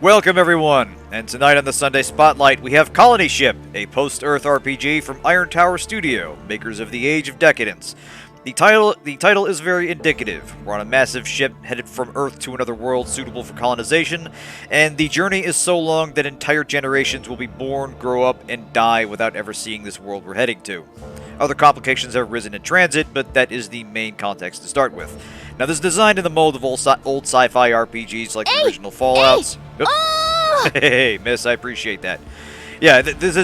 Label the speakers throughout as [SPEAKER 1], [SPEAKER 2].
[SPEAKER 1] Welcome everyone, and tonight on the Sunday Spotlight we have Colony Ship, a post-Earth RPG from Iron Tower Studio, makers of the Age of Decadence. The title is very indicative. We're on a massive ship headed from Earth to another world suitable for colonization, and the journey is so long that entire generations will be born, grow up, and die without ever seeing this world we're heading to. Other complications have arisen in transit, but that is the main context to start with. Now, this is designed in the mold of old sci-fi RPGs like the original Fallouts. Hey, miss, I appreciate that. Yeah, this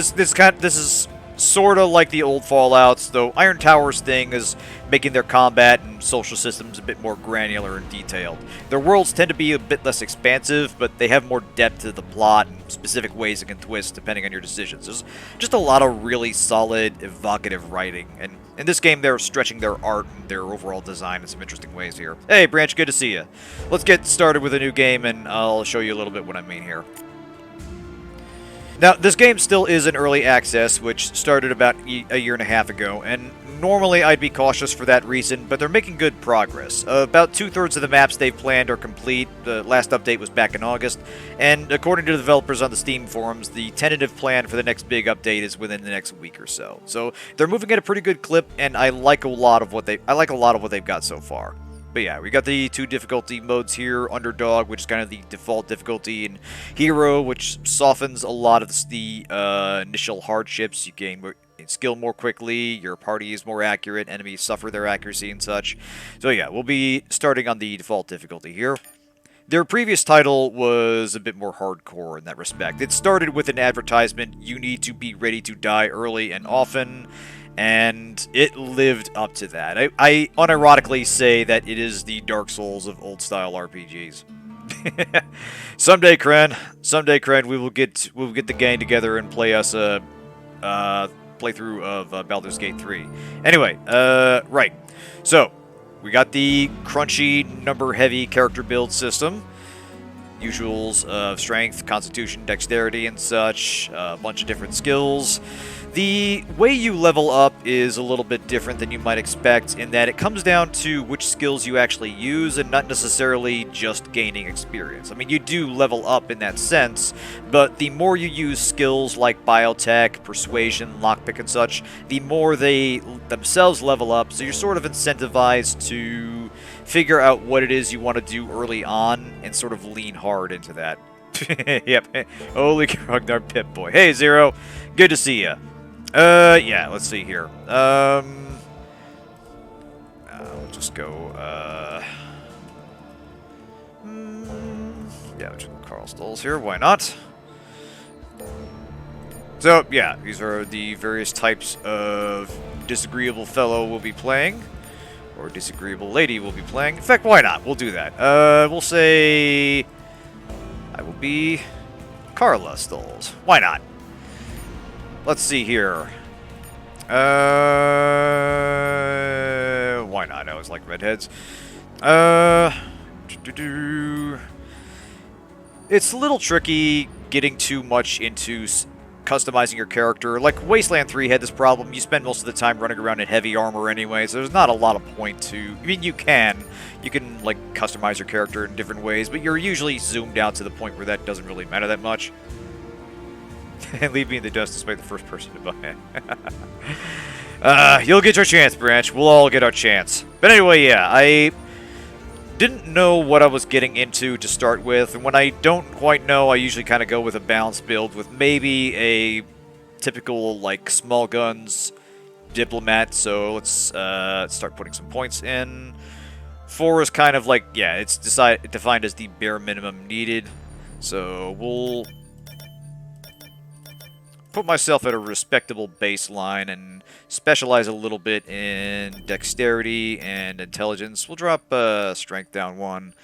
[SPEAKER 1] is sort of like the old Fallouts, though Iron Tower's thing is making their combat and social systems a bit more granular and detailed. Their worlds tend to be a bit less expansive, but they have more depth to the plot and specific ways it can twist depending on your decisions. There's just a lot of really solid, evocative writing, and in this game they're stretching their art and their overall design in some interesting ways here. Hey, Branch, good to see you. Let's get started with a new game, and I'll show you a little bit what I mean here. Now, this game still is in early access, which started about a year and a half ago, and normally I'd be cautious for that reason, but they're making good progress. About 2/3 of the maps they've planned are complete. The last update was back in August, and according to the developers on the Steam forums, the tentative plan for the next big update is within the next week or so. So they're moving at a pretty good clip, and I like a lot of what they've got so far. But yeah, we got the two difficulty modes here, Underdog, which is kind of the default difficulty, and Hero, which softens a lot of the initial hardships. You gain skill more quickly, your party is more accurate, enemies suffer their accuracy and such. So yeah, we'll be starting on the default difficulty here. Their previous title was a bit more hardcore in that respect. It started with an advertisement, you need to be ready to die early and often, and it lived up to that. I unironically say that it is the Dark Souls of old-style RPGs. Someday, Kren, we will get the gang together and play us a playthrough of Baldur's Gate 3. Anyway, right. So, we got the crunchy, number-heavy character build system. Usuals of strength, constitution, dexterity, and such. A bunch of different skills. The way you level up is a little bit different than you might expect in that it comes down to which skills you actually use and not necessarily just gaining experience. I mean, you do level up in that sense, but the more you use skills like biotech, persuasion, lockpick, and such, the more they themselves level up, so you're sort of incentivized to figure out what it is you want to do early on and sort of lean hard into that. Yep. Holy Ragnar Pip-Boy. Hey, Zero. Good to see ya. Yeah, let's see here. We'll just go, yeah, we'll just go Carl Stolz here, why not? So, yeah, these are the various types of disagreeable fellow we'll be playing, or disagreeable lady we'll be playing. In fact, why not? We'll do that. We'll say I will be Carla Stolz. Why not? Let's see here. Why not? I always like redheads. It's a little tricky getting too much into customizing your character. Like, Wasteland 3 had this problem. You spend most of the time running around in heavy armor anyway, so there's not a lot of point to... I mean, you can, like, customize your character in different ways, but you're usually zoomed out to the point where that doesn't really matter that much. And leave me in the dust despite the first person to buy it. You'll get your chance, Branch. We'll all get our chance. But anyway, yeah, I didn't know what I was getting into to start with, and when I don't quite know, I usually kind of go with a balanced build with maybe a typical, like, small guns diplomat, so let's start putting some points in. 4 is kind of like, yeah, it's defined as the bare minimum needed, so we'll put myself at a respectable baseline and specialize a little bit in dexterity and intelligence. We'll drop strength down 1,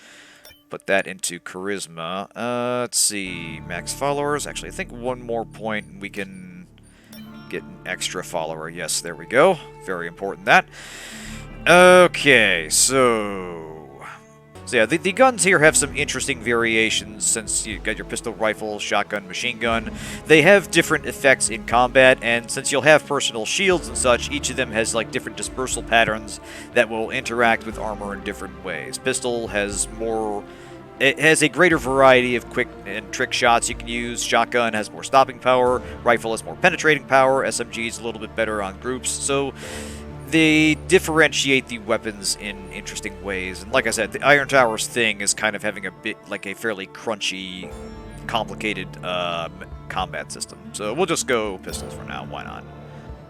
[SPEAKER 1] put that into charisma. Let's see, max followers. Actually, I think 1 more point and we can get an extra follower. Yes, there we go. Very important, that. Okay, so yeah, the guns here have some interesting variations since you got your pistol, rifle, shotgun, machine gun. They have different effects in combat, and since you'll have personal shields and such, each of them has like different dispersal patterns that will interact with armor in different ways. Pistol has more It has a greater variety of quick and trick shots you can use. Shotgun has more stopping power. Rifle has more penetrating power. SMG is a little bit better on groups. So they differentiate the weapons in interesting ways. And like I said, the Iron Tower's thing is kind of having a bit like a fairly crunchy, complicated combat system. So we'll just go pistols for now. Why not?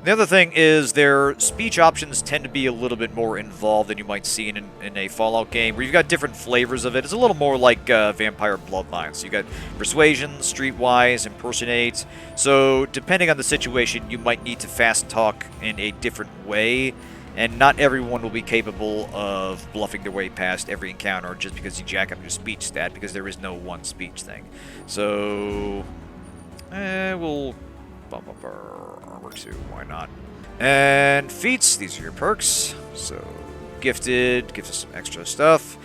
[SPEAKER 1] The other thing is their speech options tend to be a little bit more involved than you might see in a Fallout game, where you've got different flavors of it. It's a little more like Vampire Bloodlines. So you got Persuasion, Streetwise, Impersonate. So depending on the situation, you might need to fast talk in a different way, and not everyone will be capable of bluffing their way past every encounter just because you jack up your speech stat, because there is no one speech thing. So we'll bump up our armor too, why not? And feats, these are your perks. So gifted gives us some extra stuff.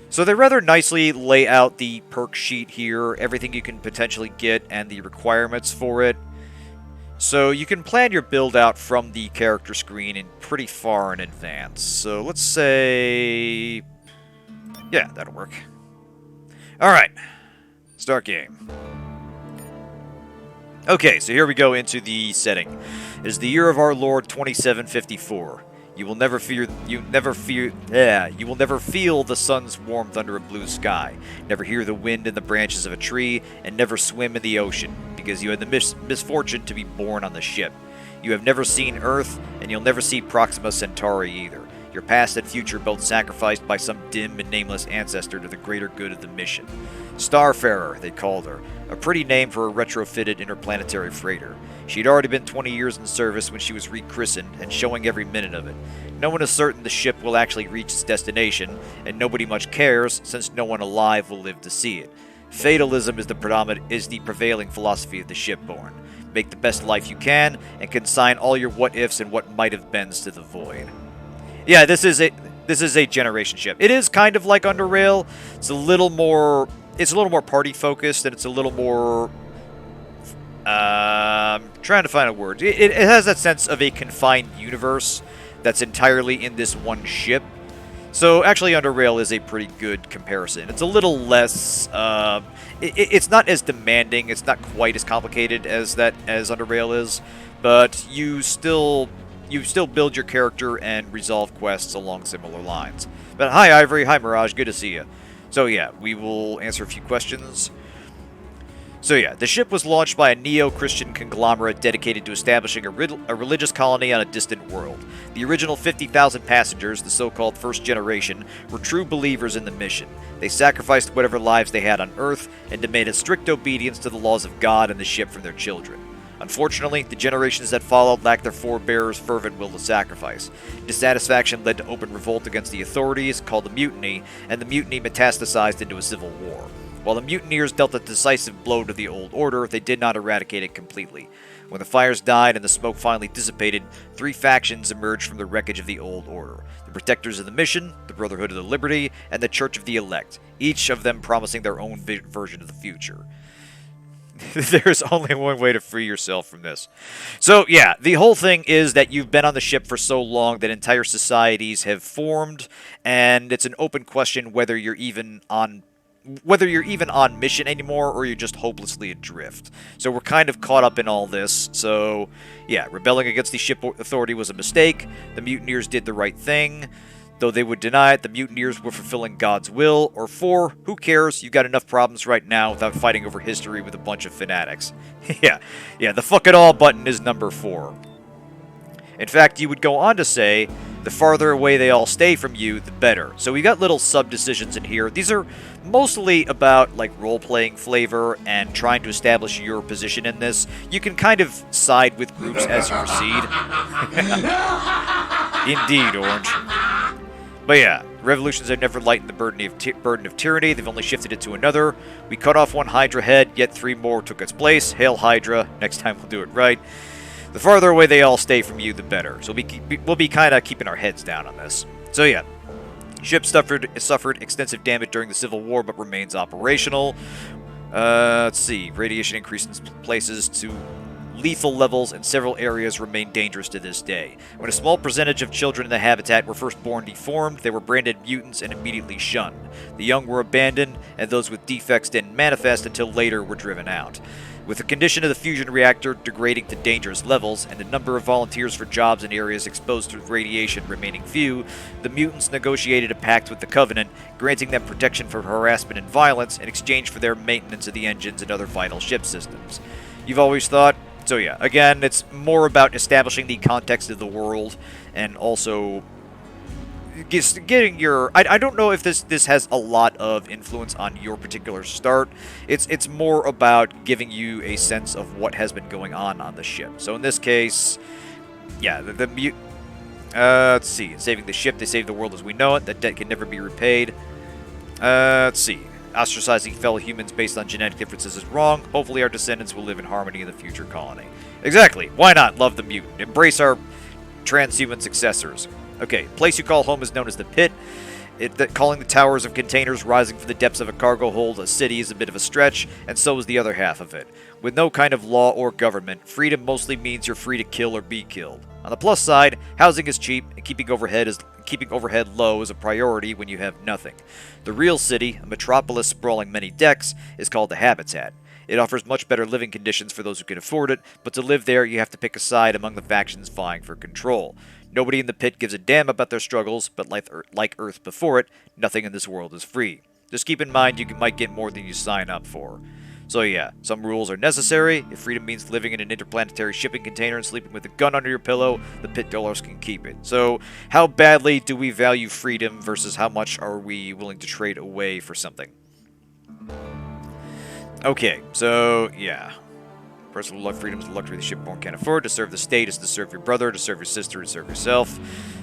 [SPEAKER 1] So they rather nicely lay out the perk sheet here, everything you can potentially get and the requirements for it. So you can plan your build out from the character screen in pretty far in advance. So let's say, yeah, that'll work. Alright, start game. Okay, so here we go into the setting. It is the year of our Lord 2754. You will never feel the sun's warmth under a blue sky, never hear the wind in the branches of a tree, and never swim in the ocean, because you had the misfortune to be born on the ship. You have never seen Earth, and you'll never see Proxima Centauri either. Your past and future both sacrificed by some dim and nameless ancestor to the greater good of the mission. Starfarer, they called her, a pretty name for a retrofitted interplanetary freighter. She'd already been 20 years in service when she was rechristened, and showing every minute of it. No one is certain the ship will actually reach its destination, and nobody much cares, since no one alive will live to see it. Fatalism is the prevailing philosophy of the shipborne. Make the best life you can, and consign all your what-ifs and what-might-have-beens to the void. Yeah, this is a generation ship. It is kind of like Underrail. It's a little more party focused, and it's a little more trying to find a word. It has that sense of a confined universe that's entirely in this one ship. So actually Underrail is a pretty good comparison. It's a little less it's not as demanding, it's not quite as complicated as Underrail is, but you still build your character and resolve quests along similar lines. But hi Ivory, hi Mirage, good to see you. So yeah, we will answer a few questions. So yeah, the ship was launched by a neo-Christian conglomerate dedicated to establishing a religious colony on a distant world. The original 50,000 passengers, the so-called First Generation, were true believers in the mission. They sacrificed whatever lives they had on Earth and demanded strict obedience to the laws of God and the ship from their children. Unfortunately, the generations that followed lacked their forebears' fervent will to sacrifice. Dissatisfaction led to open revolt against the authorities, called the Mutiny, and the mutiny metastasized into a civil war. While the mutineers dealt a decisive blow to the old order, they did not eradicate it completely. When the fires died and the smoke finally dissipated, three factions emerged from the wreckage of the old order: the Protectors of the Mission, the Brotherhood of the Liberty, and the Church of the Elect, each of them promising their own version of the future. There's only one way to free yourself from this. So yeah, the whole thing is that you've been on the ship for so long that entire societies have formed, and it's an open question whether you're even on mission anymore, or you're just hopelessly adrift. So we're kind of caught up in all this. So yeah, rebelling against the ship authority was a mistake. The mutineers did the right thing. Though they would deny it, the mutineers were fulfilling God's will. Or 4, who cares? You've got enough problems right now without fighting over history with a bunch of fanatics. yeah, the fuck it all button is number 4. In fact, you would go on to say, the farther away they all stay from you, the better. So we got little sub-decisions in here. These are mostly about like role-playing flavor and trying to establish your position in this. You can kind of side with groups as you proceed. Indeed, Orange. But yeah, revolutions have never lightened the burden of tyranny. They've only shifted it to another. We cut off one Hydra head, yet 3 more took its place. Hail Hydra. Next time we'll do it right. The farther away they all stay from you, the better. So we'll be kind of keeping our heads down on this. So yeah, ship suffered extensive damage during the Civil War, but remains operational. Let's see, radiation increase in places to lethal levels, and several areas remain dangerous to this day. When a small percentage of children in the habitat were first born deformed, they were branded mutants and immediately shunned. The young were abandoned, and those with defects didn't manifest until later were driven out. With the condition of the fusion reactor degrading to dangerous levels, and the number of volunteers for jobs in areas exposed to radiation remaining few, the mutants negotiated a pact with the Covenant, granting them protection from harassment and violence in exchange for their maintenance of the engines and other vital ship systems. You've always thought? So yeah, again, it's more about establishing the context of the world, and also getting your... I don't know if this has a lot of influence on your particular start. It's more about giving you a sense of what has been going on the ship. So in this case, yeah, let's see. Saving the ship, they save the world as we know it. That debt can never be repaid. Let's see. Ostracizing fellow humans based on genetic differences is wrong. Hopefully our descendants will live in harmony in the future colony. Exactly. Why not love the mutant? Embrace our transhuman successors. Okay, place you call home is known as the Pit. Calling the towers of containers rising from the depths of a cargo hold a city is a bit of a stretch, and so is the other half of it. With no kind of law or government, freedom mostly means you're free to kill or be killed. On the plus side, housing is cheap, and keeping overhead low is a priority when you have nothing. The real city, a metropolis sprawling many decks, is called the Habitat. It offers much better living conditions for those who can afford it, but to live there you have to pick a side among the factions vying for control. Nobody in the Pit gives a damn about their struggles, but like Earth before it, nothing in this world is free. Just keep in mind you might get more than you sign up for. So yeah, some rules are necessary. If freedom means living in an interplanetary shipping container and sleeping with a gun under your pillow, the Pit dwellers can keep it. So how badly do we value freedom versus how much are we willing to trade away for something? Okay, so yeah. Personal freedom is the luxury the shipborn can't afford. To serve the state is to serve your brother, to serve your sister, to serve yourself.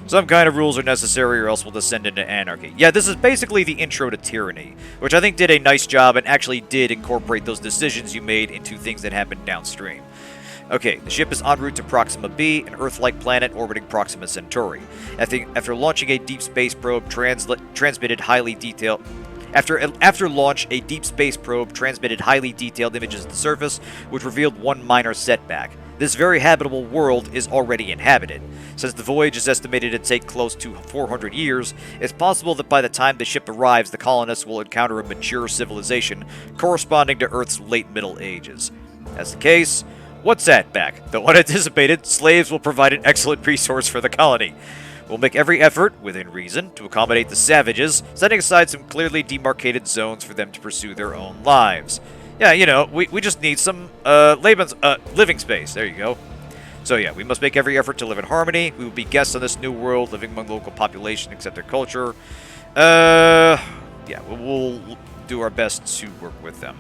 [SPEAKER 1] Some kind of rules are necessary or else we'll descend into anarchy. Yeah, this is basically the intro to tyranny, which I think did a nice job and actually did incorporate those decisions you made into things that happened downstream. Okay, the ship is en route to Proxima B, an Earth-like planet orbiting Proxima Centauri. After launching a deep space probe transmitted highly detailed... After launch, a deep space probe transmitted highly detailed images of the surface, which revealed one minor setback. This very habitable world is already inhabited. Since the voyage is estimated to take close to 400 years, it's possible that by the time the ship arrives, the colonists will encounter a mature civilization corresponding to Earth's late Middle Ages. As the case, what setback? Though unanticipated, slaves will provide an excellent resource for the colony. We'll make every effort, within reason, to accommodate the savages, setting aside some clearly demarcated zones for them to pursue their own lives. Yeah, you know, we just need some living space. There you go. So yeah, we must make every effort to live in harmony. We will be guests on this new world, living among the local population, accept their culture. Yeah, we'll do our best to work with them.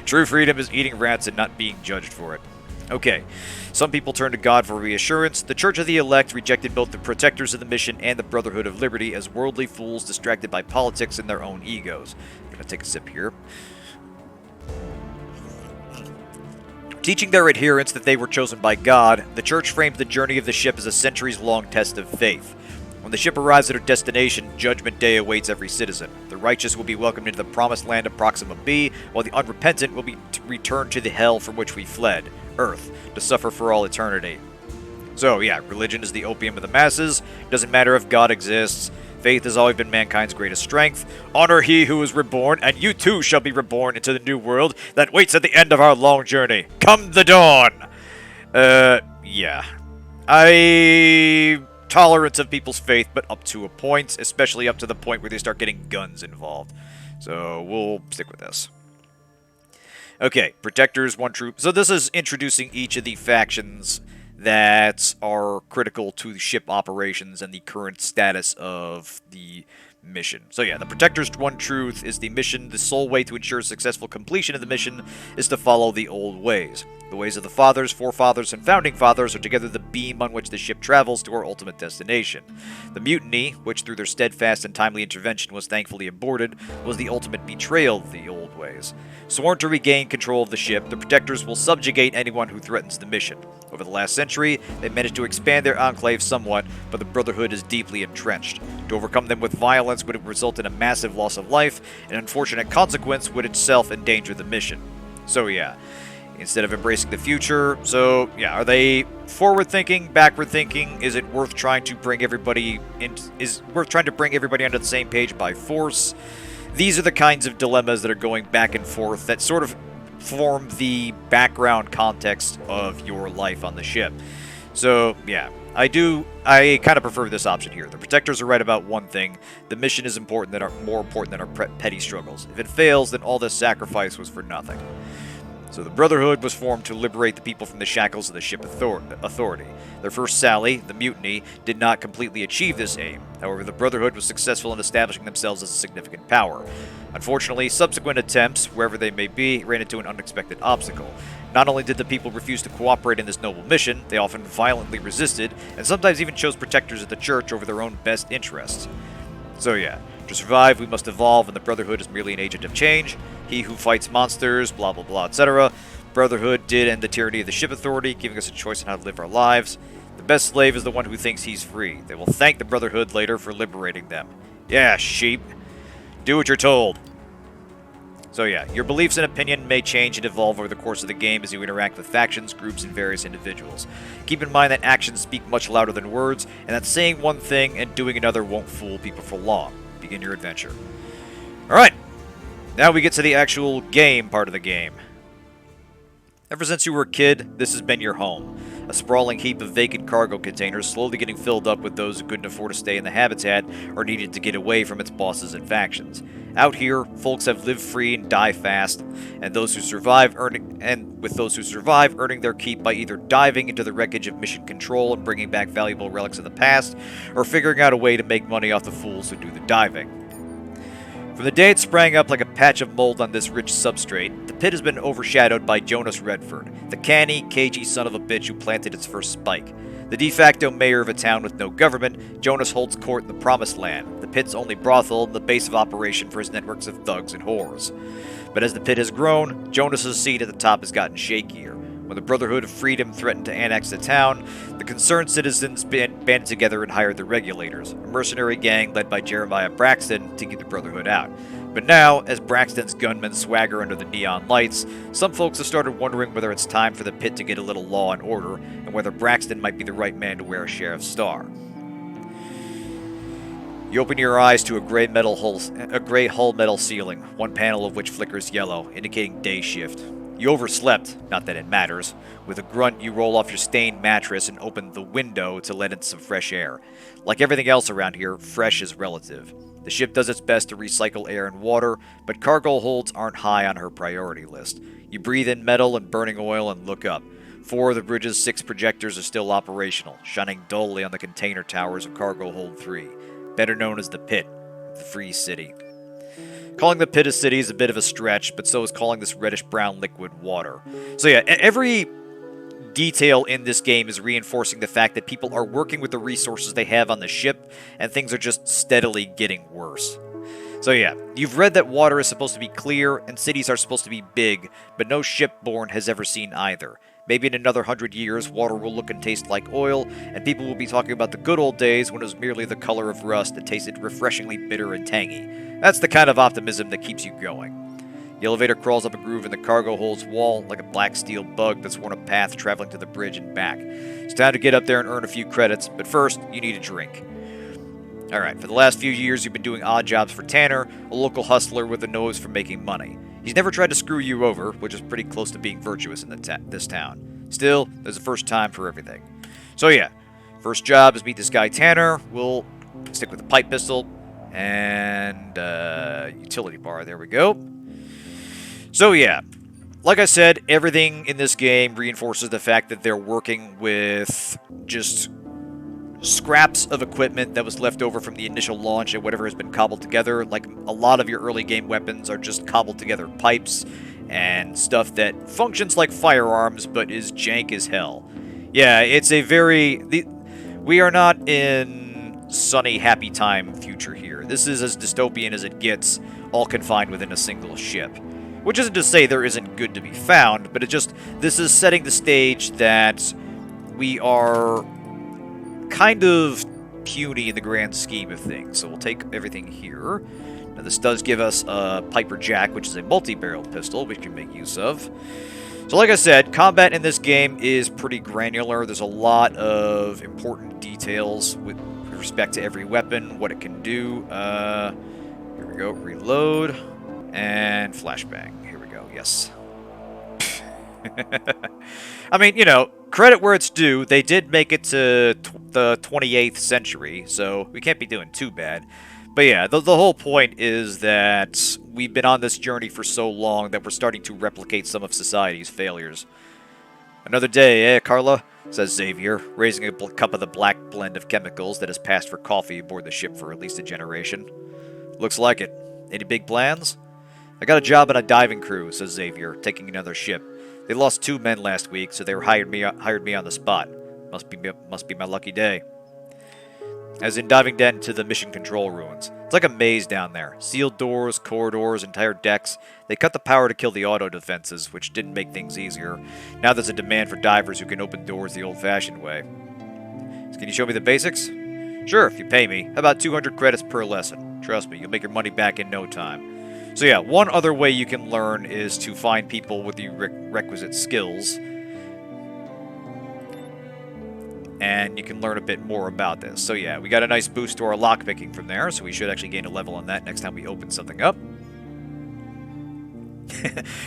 [SPEAKER 1] True freedom is eating rats and not being judged for it. Okay, some people turn to God for reassurance. The Church of the Elect rejected both the protectors of the mission and the Brotherhood of Liberty as worldly fools distracted by politics and their own egos. I'm gonna take a sip here. Teaching their adherents that they were chosen by God, the Church framed the journey of the ship as a centuries-long test of faith. When the ship arrives at her destination, Judgment Day awaits every citizen. The righteous will be welcomed into the promised land of Proxima B, while the unrepentant will be returned to the hell from which we fled, Earth, to suffer for all eternity. So yeah, religion is the opium of the masses. Doesn't matter if God exists. Faith has always been mankind's greatest strength. Honor he who is reborn, and you too shall be reborn into the new world that waits at the end of our long journey. Come the dawn! Yeah. Tolerance of people's faith, but up to a point, especially up to the point where they start getting guns involved. So we'll stick with this. Okay, Protectors, one troop. So this is introducing each of the factions that are critical to ship operations and the current status of the mission. So yeah, the Protectors, one truth is the mission. The sole way to ensure successful completion of the mission is to follow the old ways. The ways of the fathers, forefathers, and founding fathers are together the beam on which the ship travels to our ultimate destination. The mutiny, which through their steadfast and timely intervention was thankfully aborted, was the ultimate betrayal of the old ways. Sworn to regain control of the ship, the Protectors will subjugate anyone who threatens the mission. Over the last century, they managed to expand their enclave somewhat, but the Brotherhood is deeply entrenched. To overcome them with violence would result in a massive loss of life, and an unfortunate consequence would itself endanger the mission. So yeah, instead of embracing the future. So, yeah, are they forward-thinking, backward-thinking? Is it worth trying to bring everybody onto the same page by force? These are the kinds of dilemmas that are going back and forth that sort of form the background context of your life on the ship. So, yeah, I kind of prefer this option here. The Protectors are right about one thing: the mission is more important than our petty struggles. If it fails, then all this sacrifice was for nothing. So the Brotherhood was formed to liberate the people from the shackles of the ship authority. Their first sally, the mutiny, did not completely achieve this aim. However, the Brotherhood was successful in establishing themselves as a significant power. Unfortunately, subsequent attempts, wherever they may be, ran into an unexpected obstacle. Not only did the people refuse to cooperate in this noble mission, they often violently resisted, and sometimes even chose protectors of the church over their own best interests. So yeah, to survive, we must evolve, and the Brotherhood is merely an agent of change. He who fights monsters, blah blah blah, etc. Brotherhood did end the tyranny of the ship authority, giving us a choice on how to live our lives. The best slave is the one who thinks he's free. They will thank the Brotherhood later for liberating them. Yeah, sheep. Do what you're told. So yeah, your beliefs and opinion may change and evolve over the course of the game as you interact with factions, groups, and various individuals. Keep in mind that actions speak much louder than words, and that saying one thing and doing another won't fool people for long. Begin your adventure. Alright, now we get to the actual game part of the game. Ever since you were a kid, this has been your home. A sprawling heap of vacant cargo containers slowly getting filled up with those who couldn't afford to stay in the habitat or needed to get away from its bosses and factions. Out here, folks have lived free and die fast, and with those who survive earning their keep by either diving into the wreckage of mission control and bringing back valuable relics of the past, or figuring out a way to make money off the fools who do the diving. From the day it sprang up like a patch of mold on this rich substrate, the pit has been overshadowed by Jonas Redford, the canny, cagey son of a bitch who planted its first spike. The de facto mayor of a town with no government, Jonas holds court in the Promised Land, the pit's only brothel and the base of operation for his networks of thugs and whores. But as the pit has grown, Jonas's seat at the top has gotten shakier. When the Brotherhood of Freedom threatened to annex the town, the concerned citizens banded together and hired the Regulators, a mercenary gang led by Jeremiah Braxton, to keep the Brotherhood out. But now, as Braxton's gunmen swagger under the neon lights, some folks have started wondering whether it's time for the pit to get a little law and order, and whether Braxton might be the right man to wear a sheriff's star. You open your eyes to a gray hull metal ceiling, one panel of which flickers yellow, indicating day shift. You overslept, not that it matters. With a grunt, you roll off your stained mattress and open the window to let in some fresh air. Like everything else around here, fresh is relative. The ship does its best to recycle air and water, but cargo holds aren't high on her priority list. You breathe in metal and burning oil and look up. 4 of the bridge's 6 projectors are still operational, shining dully on the container towers of Cargo Hold 3, better known as the Pit, the Free City. Calling the pit a city is a bit of a stretch, but so is calling this reddish-brown liquid water. So yeah, every detail in this game is reinforcing the fact that people are working with the resources they have on the ship, and things are just steadily getting worse. So yeah, you've read that water is supposed to be clear, and cities are supposed to be big, but no shipborne has ever seen either. Maybe in another 100 years, water will look and taste like oil, and people will be talking about the good old days when it was merely the color of rust that tasted refreshingly bitter and tangy. That's the kind of optimism that keeps you going. The elevator crawls up a groove in the cargo hold's wall like a black steel bug that's worn a path traveling to the bridge and back. It's time to get up there and earn a few credits, but first, you need a drink. Alright, for the last few years, you've been doing odd jobs for Tanner, a local hustler with a nose for making money. He's never tried to screw you over, which is pretty close to being virtuous in this town. Still, there's a first time for everything. So yeah, first job is meet this guy Tanner. We'll stick with the pipe pistol and utility bar. There we go. So yeah, like I said, everything in this game reinforces the fact that they're working with just scraps of equipment that was left over from the initial launch and whatever has been cobbled together. Like, a lot of your early game weapons are just cobbled together pipes and stuff that functions like firearms but is jank as hell. Yeah, it's a we are not in sunny, happy time future here. This is as dystopian as it gets, all confined within a single ship. Which isn't to say there isn't good to be found, but this is setting the stage that we are kind of puny in the grand scheme of things. So we'll take everything here. Now this does give us a Piper Jack, which is a multi-barrel pistol we can make use of. So like I said, combat in this game is pretty granular. There's a lot of important details with respect to every weapon, what it can do. Here we go, reload, and flashbang. Here we go, yes. I mean, you know, credit where it's due. They did make it to the 28th century, so we can't be doing too bad. But yeah, the whole point is that we've been on this journey for so long that we're starting to replicate some of society's failures. Another day, eh, Carla? Says Xavier, raising a cup of the black blend of chemicals that has passed for coffee aboard the ship for at least a generation. Looks like it. Any big plans? I got a job on a diving crew, says Xavier, taking another ship. They lost 2 men last week, so they hired me on the spot. Must be my lucky day. As in diving down into the mission control ruins. It's like a maze down there. Sealed doors, corridors, entire decks. They cut the power to kill the auto defenses, which didn't make things easier. Now there's a demand for divers who can open doors the old-fashioned way. So can you show me the basics? Sure, if you pay me. How about 200 credits per lesson? Trust me, you'll make your money back in no time. So yeah, one other way you can learn is to find people with the requisite skills. And you can learn a bit more about this. So yeah, we got a nice boost to our lockpicking from there, so we should actually gain a level on that next time we open something up.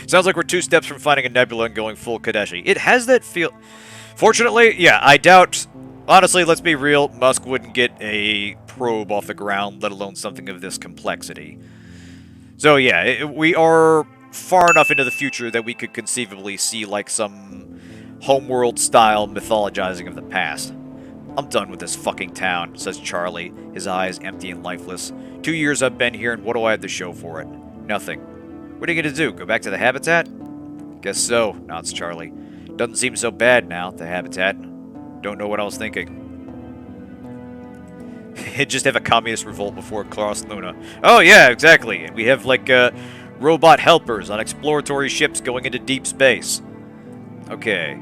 [SPEAKER 1] Sounds like we're 2 steps from finding a nebula and going full Kadeshi. It has that feel... Fortunately, yeah, I doubt... Honestly, let's be real, Musk wouldn't get a probe off the ground, let alone something of this complexity. So yeah, we are far enough into the future that we could conceivably see like some homeworld-style mythologizing of the past. I'm done with this fucking town, says Charlie, his eyes empty and lifeless. 2 years I've been here, and what do I have to show for it? Nothing. What are you gonna do, go back to the habitat? Guess so, nods Charlie. Doesn't seem so bad now, the habitat. Don't know what I was thinking. Just have a communist revolt before it crossed Luna. Oh yeah, exactly. And we have like robot helpers on exploratory ships going into deep space. Okay.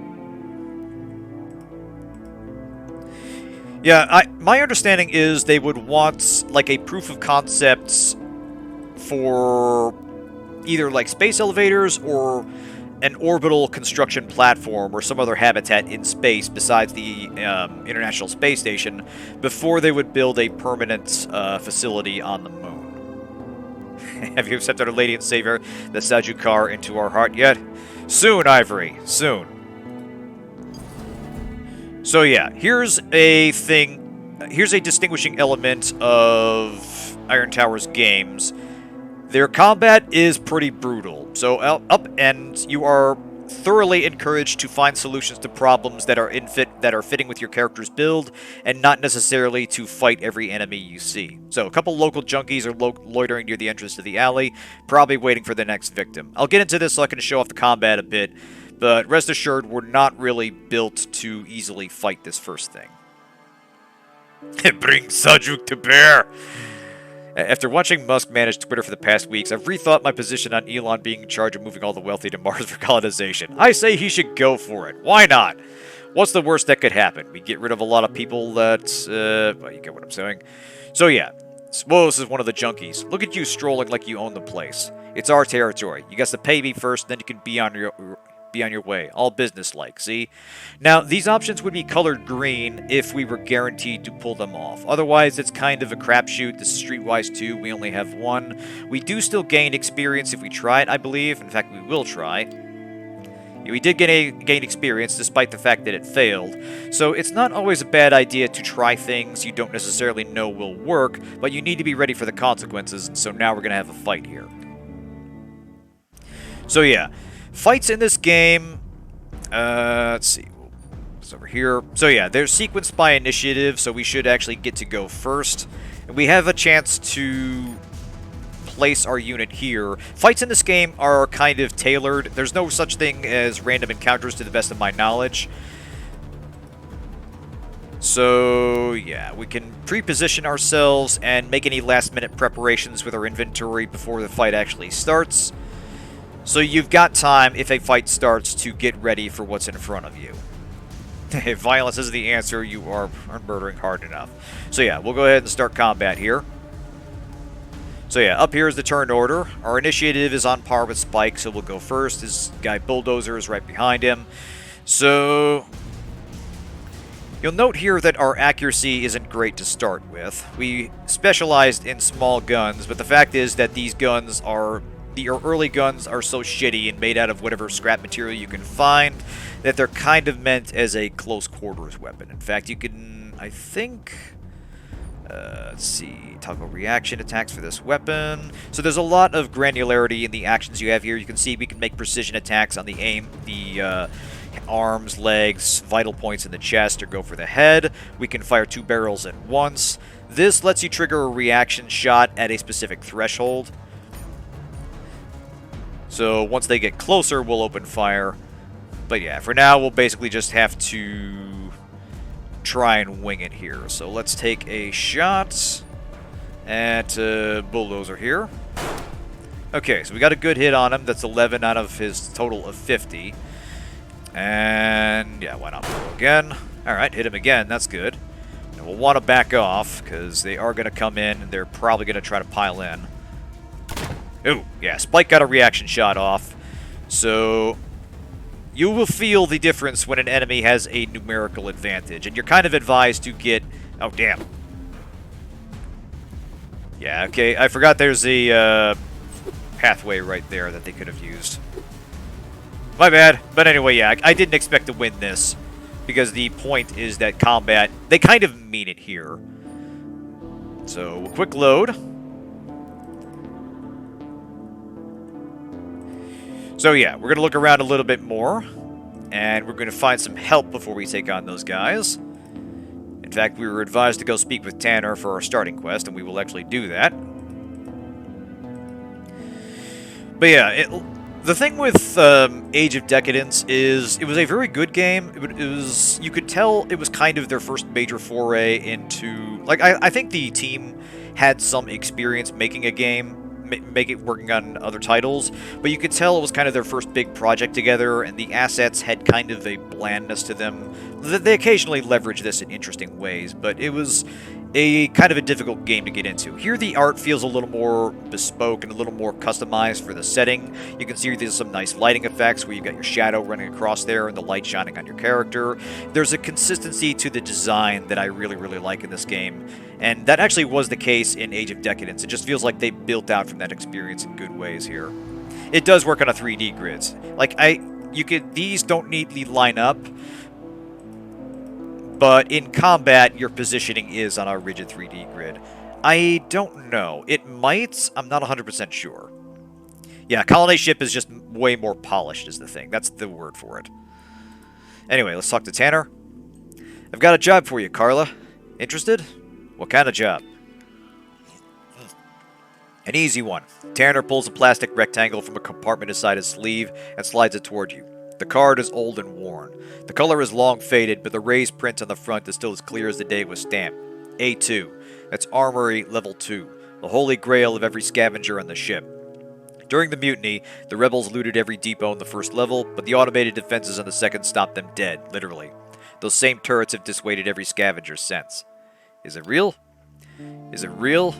[SPEAKER 1] Yeah, my understanding is they would want like a proof of concepts for either like space elevators or an orbital construction platform or some other habitat in space besides the International Space Station before they would build a permanent facility on the moon. Have you accepted our Lady and Savior, the Sajukar, into our heart yet? Soon, Ivory, soon. So yeah, here's a distinguishing element of Iron Tower's games. Their combat is pretty brutal, so and you are thoroughly encouraged to find solutions to problems that are fitting with your character's build, and not necessarily to fight every enemy you see. So a couple local junkies are loitering near the entrance to the alley, probably waiting for the next victim. I'll get into this so I can show off the combat a bit, but rest assured we're not really built to easily fight this first thing. Bring Sajuk to bear! After watching Musk manage Twitter for the past weeks, I've rethought my position on Elon being in charge of moving all the wealthy to Mars for colonization. I say he should go for it. Why not? What's the worst that could happen? We get rid of a lot of people that, well, you get what I'm saying. So yeah, Swos is one of the junkies. Look at you strolling like you own the place. It's our territory. You got to pay me first, then you can be on your way. All business-like, see? Now, these options would be colored green if we were guaranteed to pull them off. Otherwise, it's kind of a crapshoot. This is Streetwise 2. We only have 1. We do still gain experience if we try it, I believe. In fact, we will try. We did gain experience despite the fact that it failed. So it's not always a bad idea to try things you don't necessarily know will work, but you need to be ready for the consequences, and so now we're going to have a fight here. So yeah. Fights in this game, let's see, what's over here? So yeah, they're sequenced by initiative, so we should actually get to go first. And we have a chance to place our unit here. Fights in this game are kind of tailored. There's no such thing as random encounters to the best of my knowledge. So yeah, we can pre-position ourselves and make any last-minute preparations with our inventory before the fight actually starts. So you've got time, if a fight starts, to get ready for what's in front of you. If violence is the answer, you are murdering hard enough. So yeah, we'll go ahead and start combat here. So yeah, up here is the turn order. Our initiative is on par with Spike, so we'll go first. This guy Bulldozer is right behind him. So you'll note here that our accuracy isn't great to start with. We specialized in small guns, but the fact is that these guns are... the early guns are so shitty and made out of whatever scrap material you can find that they're kind of meant as a close quarters weapon. In fact, you can, I think... let's see, toggle reaction attacks for this weapon. So there's a lot of granularity in the actions you have here. You can see we can make precision attacks on the aim, the arms, legs, vital points in the chest, or go for the head. We can fire 2 barrels at once. This lets you trigger a reaction shot at a specific threshold. So once they get closer, we'll open fire. But yeah, for now, we'll basically just have to try and wing it here. So let's take a shot at Bulldozer here. Okay, so we got a good hit on him. That's 11 out of his total of 50. And yeah, why not go again? Alright, hit him again. That's good. And we'll want to back off because they are going to come in and they're probably going to try to pile in. Ooh, yeah, Spike got a reaction shot off. So you will feel the difference when an enemy has a numerical advantage, and you're kind of advised to get... oh, damn. Yeah, okay, I forgot there's a pathway right there that they could have used. My bad. But anyway, yeah, I didn't expect to win this, because the point is that combat... they kind of mean it here. So, quick load. So yeah, we're going to look around a little bit more, and we're going to find some help before we take on those guys. In fact, we were advised to go speak with Tanner for our starting quest, and we will actually do that. But yeah, the thing with Age of Decadence is it was a very good game. It was, you could tell it was kind of their first major foray into... like, I think the team had some experience making a game, working on other titles, but you could tell it was kind of their first big project together, and the assets had kind of a blandness to them. They occasionally leverage this in interesting ways, but it was a kind of a difficult game to get into. Here the art feels a little more bespoke and a little more customized for the setting. You can see there's some nice lighting effects where you've got your shadow running across there and the light shining on your character. There's a consistency to the design that I really, really like in this game. And that actually was the case in Age of Decadence. It just feels like they built out from that experience in good ways here. It does work on a 3D grid. Like, these don't neatly line up, but in combat, your positioning is on a rigid 3D grid. I don't know. It might. I'm not 100% sure. Yeah, Colony Ship is just way more polished is the thing. That's the word for it. Anyway, let's talk to Tanner. I've got a job for you, Carla. Interested? What kind of job? An easy one. Tanner pulls a plastic rectangle from a compartment inside his sleeve and slides it toward you. The card is old and worn. The color is long faded, but the raised print on the front is still as clear as the day it was stamped. A2. That's Armory Level 2, the holy grail of every scavenger on the ship. During the mutiny, the rebels looted every depot on the first level, but the automated defenses on the second stopped them dead, literally. Those same turrets have dissuaded every scavenger since. Is it real? Is it real?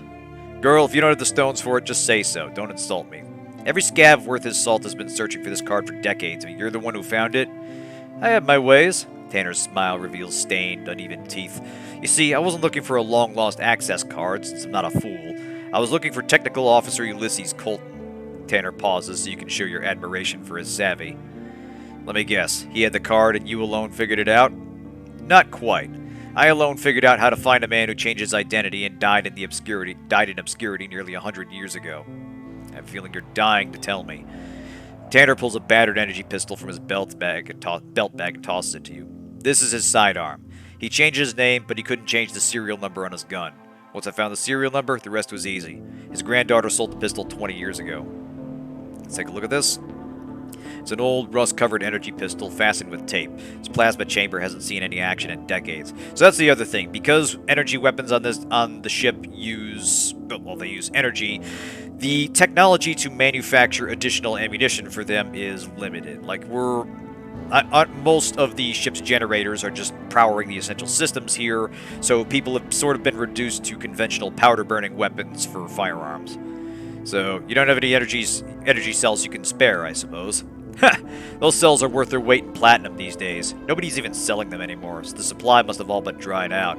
[SPEAKER 1] Girl, if you don't have the stones for it, just say so. Don't insult me. Every scav worth his salt has been searching for this card for decades, and you're the one who found it? I have my ways. Tanner's smile reveals stained, uneven teeth. You see, I wasn't looking for a long-lost access card, since I'm not a fool. I was looking for Technical Officer Ulysses Colton. Tanner pauses so you can show your admiration for his savvy. Let me guess, he had the card and you alone figured it out? Not quite. I alone figured out how to find a man who changed his identity and died in obscurity nearly 100 years ago. I have a feeling you're dying to tell me. Tanner pulls a battered energy pistol from his belt bag and tosses it to you. This is his sidearm. He changed his name, but he couldn't change the serial number on his gun. Once I found the serial number, the rest was easy. His granddaughter sold the pistol 20 years ago. Let's take a look at this. It's an old, rust-covered energy pistol fastened with tape. Its plasma chamber hasn't seen any action in decades. So that's the other thing. Because energy weapons on the ship use energy, the technology to manufacture additional ammunition for them is limited. Like, most of the ship's generators are just powering the essential systems here, so people have sort of been reduced to conventional powder-burning weapons for firearms. So, you don't have any energy cells you can spare, I suppose. Ha! Those cells are worth their weight in platinum these days. Nobody's even selling them anymore, so the supply must have all but dried out.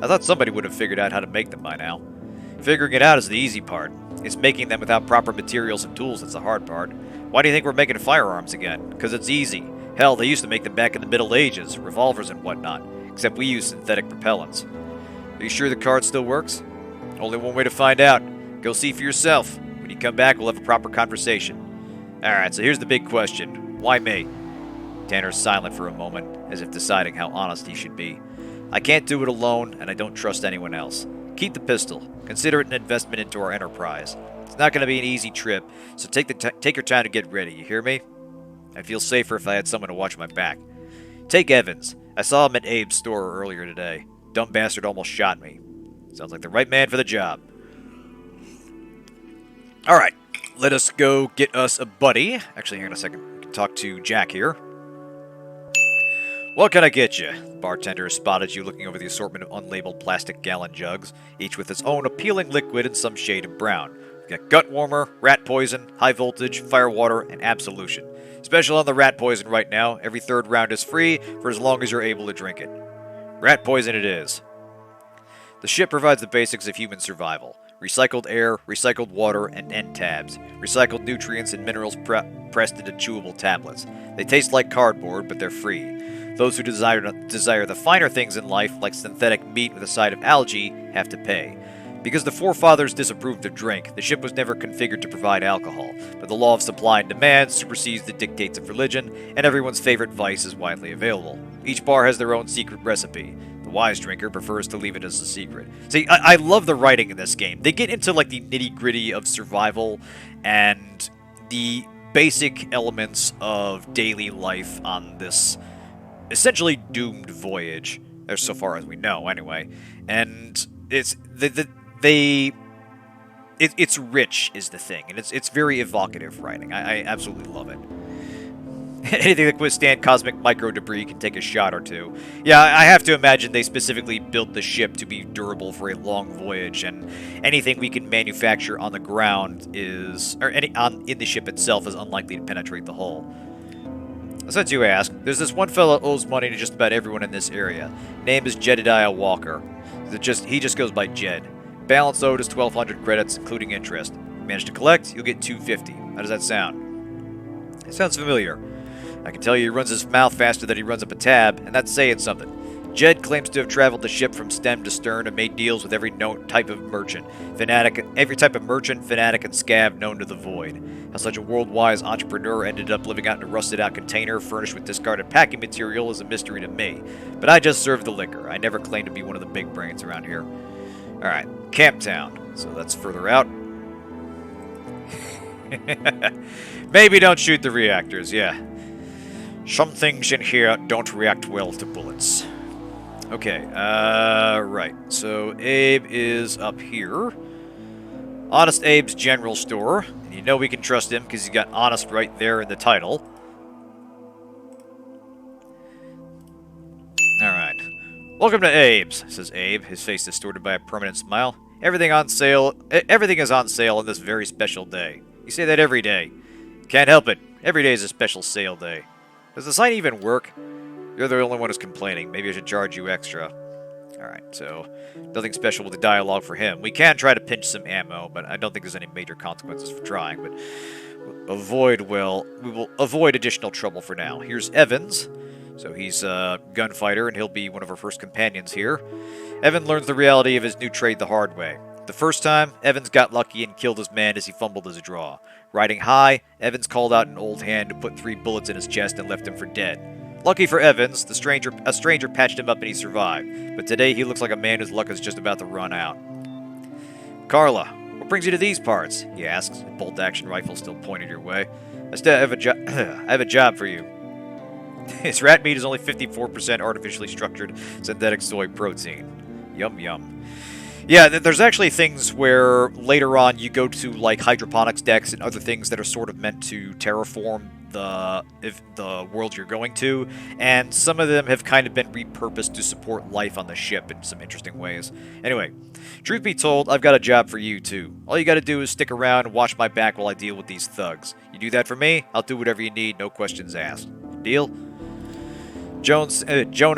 [SPEAKER 1] I thought somebody would have figured out how to make them by now. Figuring it out is the easy part. It's making them without proper materials and tools that's the hard part. Why do you think we're making firearms again? Because it's easy. Hell, they used to make them back in the Middle Ages, revolvers and whatnot. Except we use synthetic propellants. Are you sure the card still works? Only one way to find out. Go see for yourself. When you come back, we'll have a proper conversation. Alright, so here's the big question. Why me? Tanner's silent for a moment, as if deciding how honest he should be. I can't do it alone, and I don't trust anyone else. Keep the pistol. Consider it an investment into our enterprise. It's not going to be an easy trip, so take your time to get ready, you hear me? I'd feel safer if I had someone to watch my back. Take Evans. I saw him at Abe's store earlier today. Dumb bastard almost shot me. Sounds like the right man for the job. Alright, let us go get us a buddy. Actually, hang on a second. We can talk to Jack here. What can I get you? The bartender has spotted you looking over the assortment of unlabeled plastic gallon jugs, each with its own appealing liquid in some shade of brown. We've got gut warmer, rat poison, high voltage, fire water, and absolution. Special on the rat poison right now. Every third round is free for as long as you're able to drink it. Rat poison it is. The ship provides the basics of human survival. Recycled air, recycled water, and end tabs. Recycled nutrients and minerals pressed into chewable tablets. They taste like cardboard, but they're free. Those who desire the finer things in life, like synthetic meat with a side of algae, have to pay. Because the forefathers disapproved of drink, the ship was never configured to provide alcohol, but the law of supply and demand supersedes the dictates of religion, and everyone's favorite vice is widely available. Each bar has their own secret recipe. The wise drinker prefers to leave it as a secret. See, I love the writing in this game. They get into like the nitty-gritty of survival and the basic elements of daily life on this essentially doomed voyage, or so far as we know, anyway. And it's it's rich is the thing, and it's very evocative writing. I absolutely love it. Anything that can withstand cosmic micro debris can take a shot or two. Yeah, I have to imagine they specifically built the ship to be durable for a long voyage, and anything we can manufacture on the ground in the ship itself is unlikely to penetrate the hull. Since you ask, there's this one fella owes money to just about everyone in this area. Name is Jedediah Walker. He just goes by Jed. Balance owed is 1,200 credits, including interest. Manage to collect, you'll get 250. How does that sound? It sounds familiar. I can tell you he runs his mouth faster than he runs up a tab, and that's saying something. Jed claims to have traveled the ship from stem to stern and made deals with every known type of merchant, fanatic, and scab known to the void. How such a world-wise entrepreneur ended up living out in a rusted-out container furnished with discarded packing material is a mystery to me. But I just serve the liquor. I never claimed to be one of the big brains around here. Alright, Camp Town. So that's further out. Maybe don't shoot the reactors, yeah. Some things in here don't react well to bullets. Okay, right. So Abe is up here. Honest Abe's General Store. And you know we can trust him because he's got honest right there in the title. Alright. Welcome to Abe's, says Abe, his face distorted by a permanent smile. Everything is on sale on this very special day. You say that every day. Can't help it. Every day is a special sale day. Does the sign even work? You're the only one who's complaining. Maybe I should charge you extra. Alright, so nothing special with the dialogue for him. We can try to pinch some ammo, but I don't think there's any major consequences for trying, but we will avoid additional trouble for now. Here's Evans. So he's a gunfighter, and he'll be one of our first companions here. Evan learns the reality of his new trade the hard way. The first time, Evans got lucky and killed his man as he fumbled his draw. Riding high, Evans called out an old hand who put 3 bullets in his chest and left him for dead. Lucky for Evans, a stranger patched him up and he survived, but today he looks like a man whose luck is just about to run out. Carla, what brings you to these parts? He asks, a bolt-action rifle still pointed your way. I have a job for you. His rat meat is only 54% artificially structured synthetic soy protein. Yum yum. Yeah, there's actually things where later on you go to like hydroponics decks and other things that are sort of meant to terraform the world you're going to, and some of them have kind of been repurposed to support life on the ship in some interesting ways. Anyway, truth be told, I've got a job for you too. All you gotta do is stick around and watch my back while I deal with these thugs. You do that for me, I'll do whatever you need, no questions asked. Deal? Jonas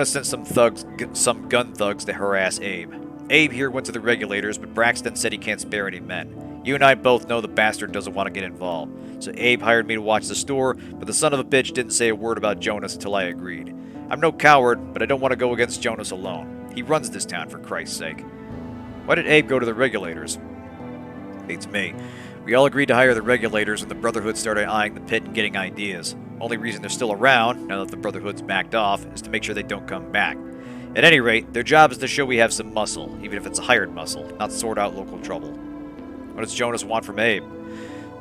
[SPEAKER 1] sent some gun thugs to harass Abe. Abe here went to the regulators, but Braxton said he can't spare any men. You and I both know the bastard doesn't want to get involved. So Abe hired me to watch the store, but the son of a bitch didn't say a word about Jonas until I agreed. I'm no coward, but I don't want to go against Jonas alone. He runs this town, for Christ's sake. Why did Abe go to the regulators? Beats me. We all agreed to hire the regulators, and the Brotherhood started eyeing the pit and getting ideas. Only reason they're still around, now that the Brotherhood's backed off, is to make sure they don't come back. At any rate, their job is to show we have some muscle, even if it's a hired muscle, not sort out local trouble. What does Jonas want from Abe?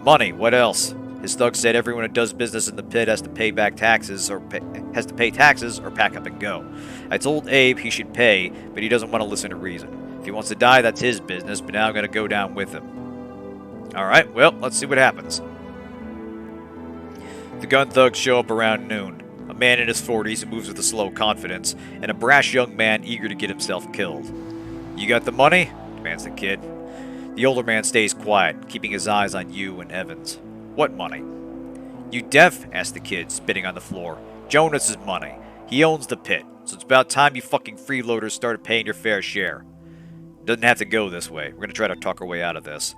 [SPEAKER 1] Money, what else? His thugs said everyone who does business in the pit has to pay taxes or pack up and go. I told Abe he should pay, but he doesn't want to listen to reason. If he wants to die, that's his business, but now I'm going to go down with him. Alright, well, let's see what happens. The gun thugs show up around noon. A man in his 40s who moves with a slow confidence, and a brash young man eager to get himself killed. You got the money? Demands the kid. The older man stays quiet, keeping his eyes on you and Evans. What money? You deaf? Asked the kid, spitting on the floor. Jonas's money. He owns the pit, so it's about time you fucking freeloaders started paying your fair share. Doesn't have to go this way. We're gonna try to talk our way out of this.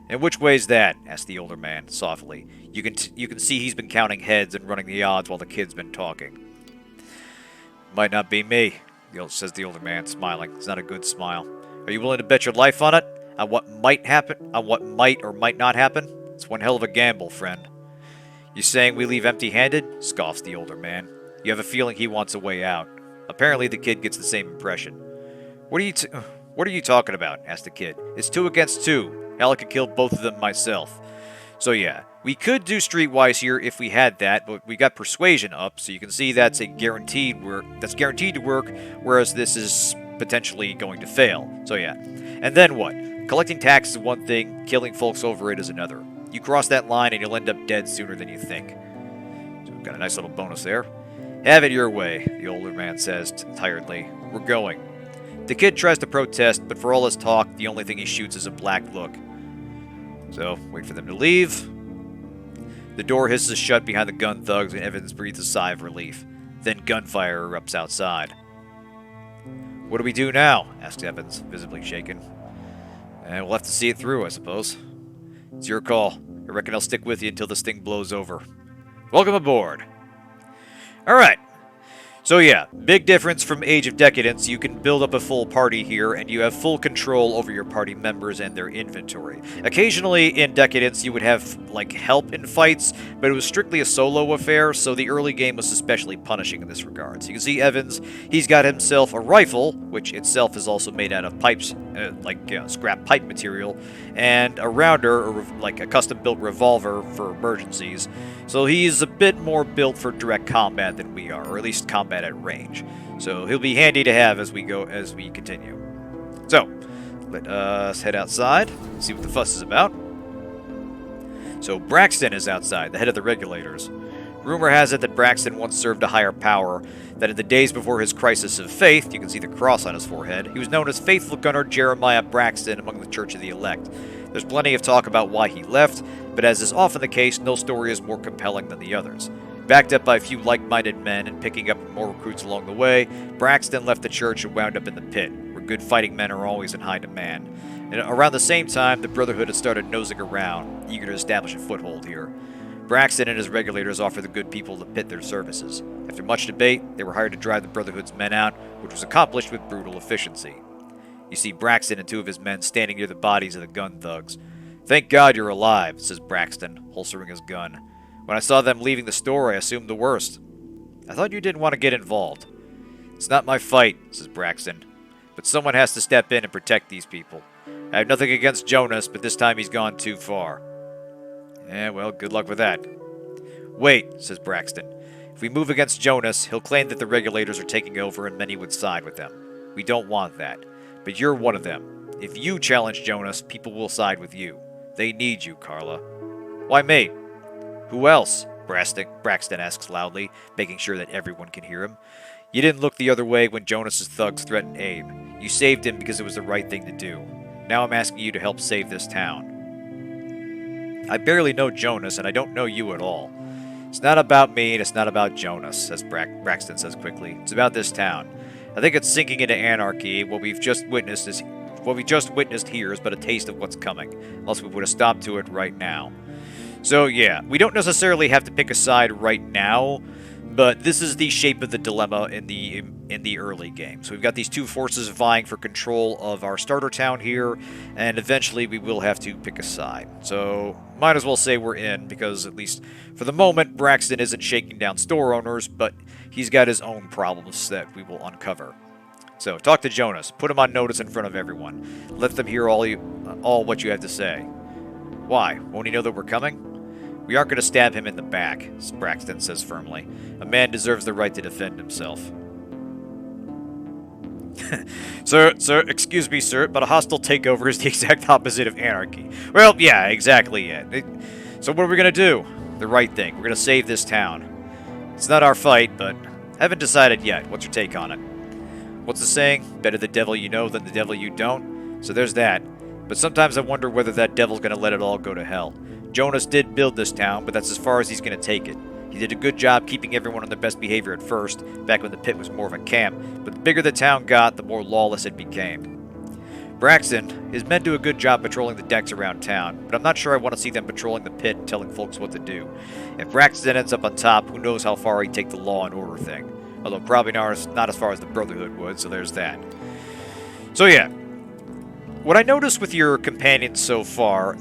[SPEAKER 1] And which way's that? Asked the older man, softly. You can see he's been counting heads and running the odds while the kid's been talking. Might not be me, says the older man, smiling. It's not a good smile. Are you willing to bet your life on it? On what might happen? On what might or might not happen? It's one hell of a gamble, friend. You saying we leave empty-handed? Scoffs the older man. You have a feeling he wants a way out. Apparently the kid gets the same impression. What are you talking about? Asked the kid. It's 2 against 2. Hell, I could kill both of them myself. So yeah, we could do streetwise here if we had that, but we got persuasion up, so you can see that's guaranteed to work, whereas this is potentially going to fail. So yeah. And then what? Collecting tax is one thing, killing folks over it is another. You cross that line and you'll end up dead sooner than you think. So got a nice little bonus there. Have it your way, the older man says tiredly. We're going. The kid tries to protest, but for all his talk, the only thing he shoots is a black look. So, wait for them to leave. The door hisses shut behind the gun thugs and Evans breathes a sigh of relief. Then gunfire erupts outside. What do we do now? Asks Evans, visibly shaken. We'll have to see it through, I suppose. It's your call. I reckon I'll stick with you until this thing blows over. Welcome aboard. Alright. So yeah, big difference from Age of Decadence. You can build up a full party here, and you have full control over your party members and their inventory. Occasionally in Decadence you would have, like, help in fights, but it was strictly a solo affair, so the early game was especially punishing in this regard. So you can see Evans, he's got himself a rifle, which itself is also made out of pipes, scrap pipe material, and a rounder, or like a custom-built revolver for emergencies. So he's a bit more built for direct combat than we are, or at least combat at range. So he'll be handy to have as we continue. So, let us head outside, see what the fuss is about. So Braxton is outside, the head of the regulators. Rumor has it that Braxton once served a higher power, that in the days before his crisis of faith, you can see the cross on his forehead, he was known as Faithful Gunner Jeremiah Braxton among the Church of the Elect. There's plenty of talk about why he left, but as is often the case, no story is more compelling than the others. Backed up by a few like-minded men and picking up more recruits along the way, Braxton left the church and wound up in the pit, where good fighting men are always in high demand. And around the same time, the Brotherhood had started nosing around, eager to establish a foothold here. Braxton and his regulators offered the good people of the pit their services. After much debate, they were hired to drive the Brotherhood's men out, which was accomplished with brutal efficiency. You see Braxton and 2 of his men standing near the bodies of the gun thugs. Thank God you're alive, says Braxton, holstering his gun. When I saw them leaving the store, I assumed the worst. I thought you didn't want to get involved. It's not my fight, says Braxton. But someone has to step in and protect these people. I have nothing against Jonas, but this time he's gone too far. Well, good luck with that. Wait, says Braxton. If we move against Jonas, he'll claim that the regulators are taking over and many would side with them. We don't want that. But you're one of them. If you challenge Jonas, people will side with you. They need you, Carla. Why me? Who else? Braxton asks loudly, making sure that everyone can hear him. You didn't look the other way when Jonas's thugs threatened Abe. You saved him because it was the right thing to do. Now I'm asking you to help save this town. I barely know Jonas, and I don't know you at all. It's not about me, and it's not about Jonas, as Braxton says quickly. It's about this town. I think it's sinking into anarchy. What we just witnessed here is but a taste of what's coming, unless we put a stop to it right now. So yeah, we don't necessarily have to pick a side right now, but this is the shape of the dilemma in the early game. So we've got these two forces vying for control of our starter town here, and eventually we will have to pick a side. So might as well say we're in, because at least for the moment, Braxton isn't shaking down store owners, but he's got his own problems that we will uncover. So talk to Jonas. Put him on notice in front of everyone. Let them hear all what you have to say. Why? Won't he know that we're coming? We aren't going to stab him in the back, Braxton says firmly. A man deserves the right to defend himself. Sir, excuse me, sir, but a hostile takeover is the exact opposite of anarchy. Well, yeah, exactly, yeah. So what are we going to do? The right thing. We're going to save this town. It's not our fight, but haven't decided yet. What's your take on it? What's the saying? Better the devil you know than the devil you don't? So there's that. But sometimes I wonder whether that devil's going to let it all go to hell. Jonas did build this town, but that's as far as he's going to take it. He did a good job keeping everyone on their best behavior at first, back when the pit was more of a camp, but the bigger the town got, the more lawless it became. Braxton, his men do a good job patrolling the decks around town, but I'm not sure I want to see them patrolling the pit and telling folks what to do. If Braxton ends up on top, who knows how far he'd take the law and order thing. Although probably not as far as the Brotherhood would, so there's that. So yeah, what I noticed with your companions so far,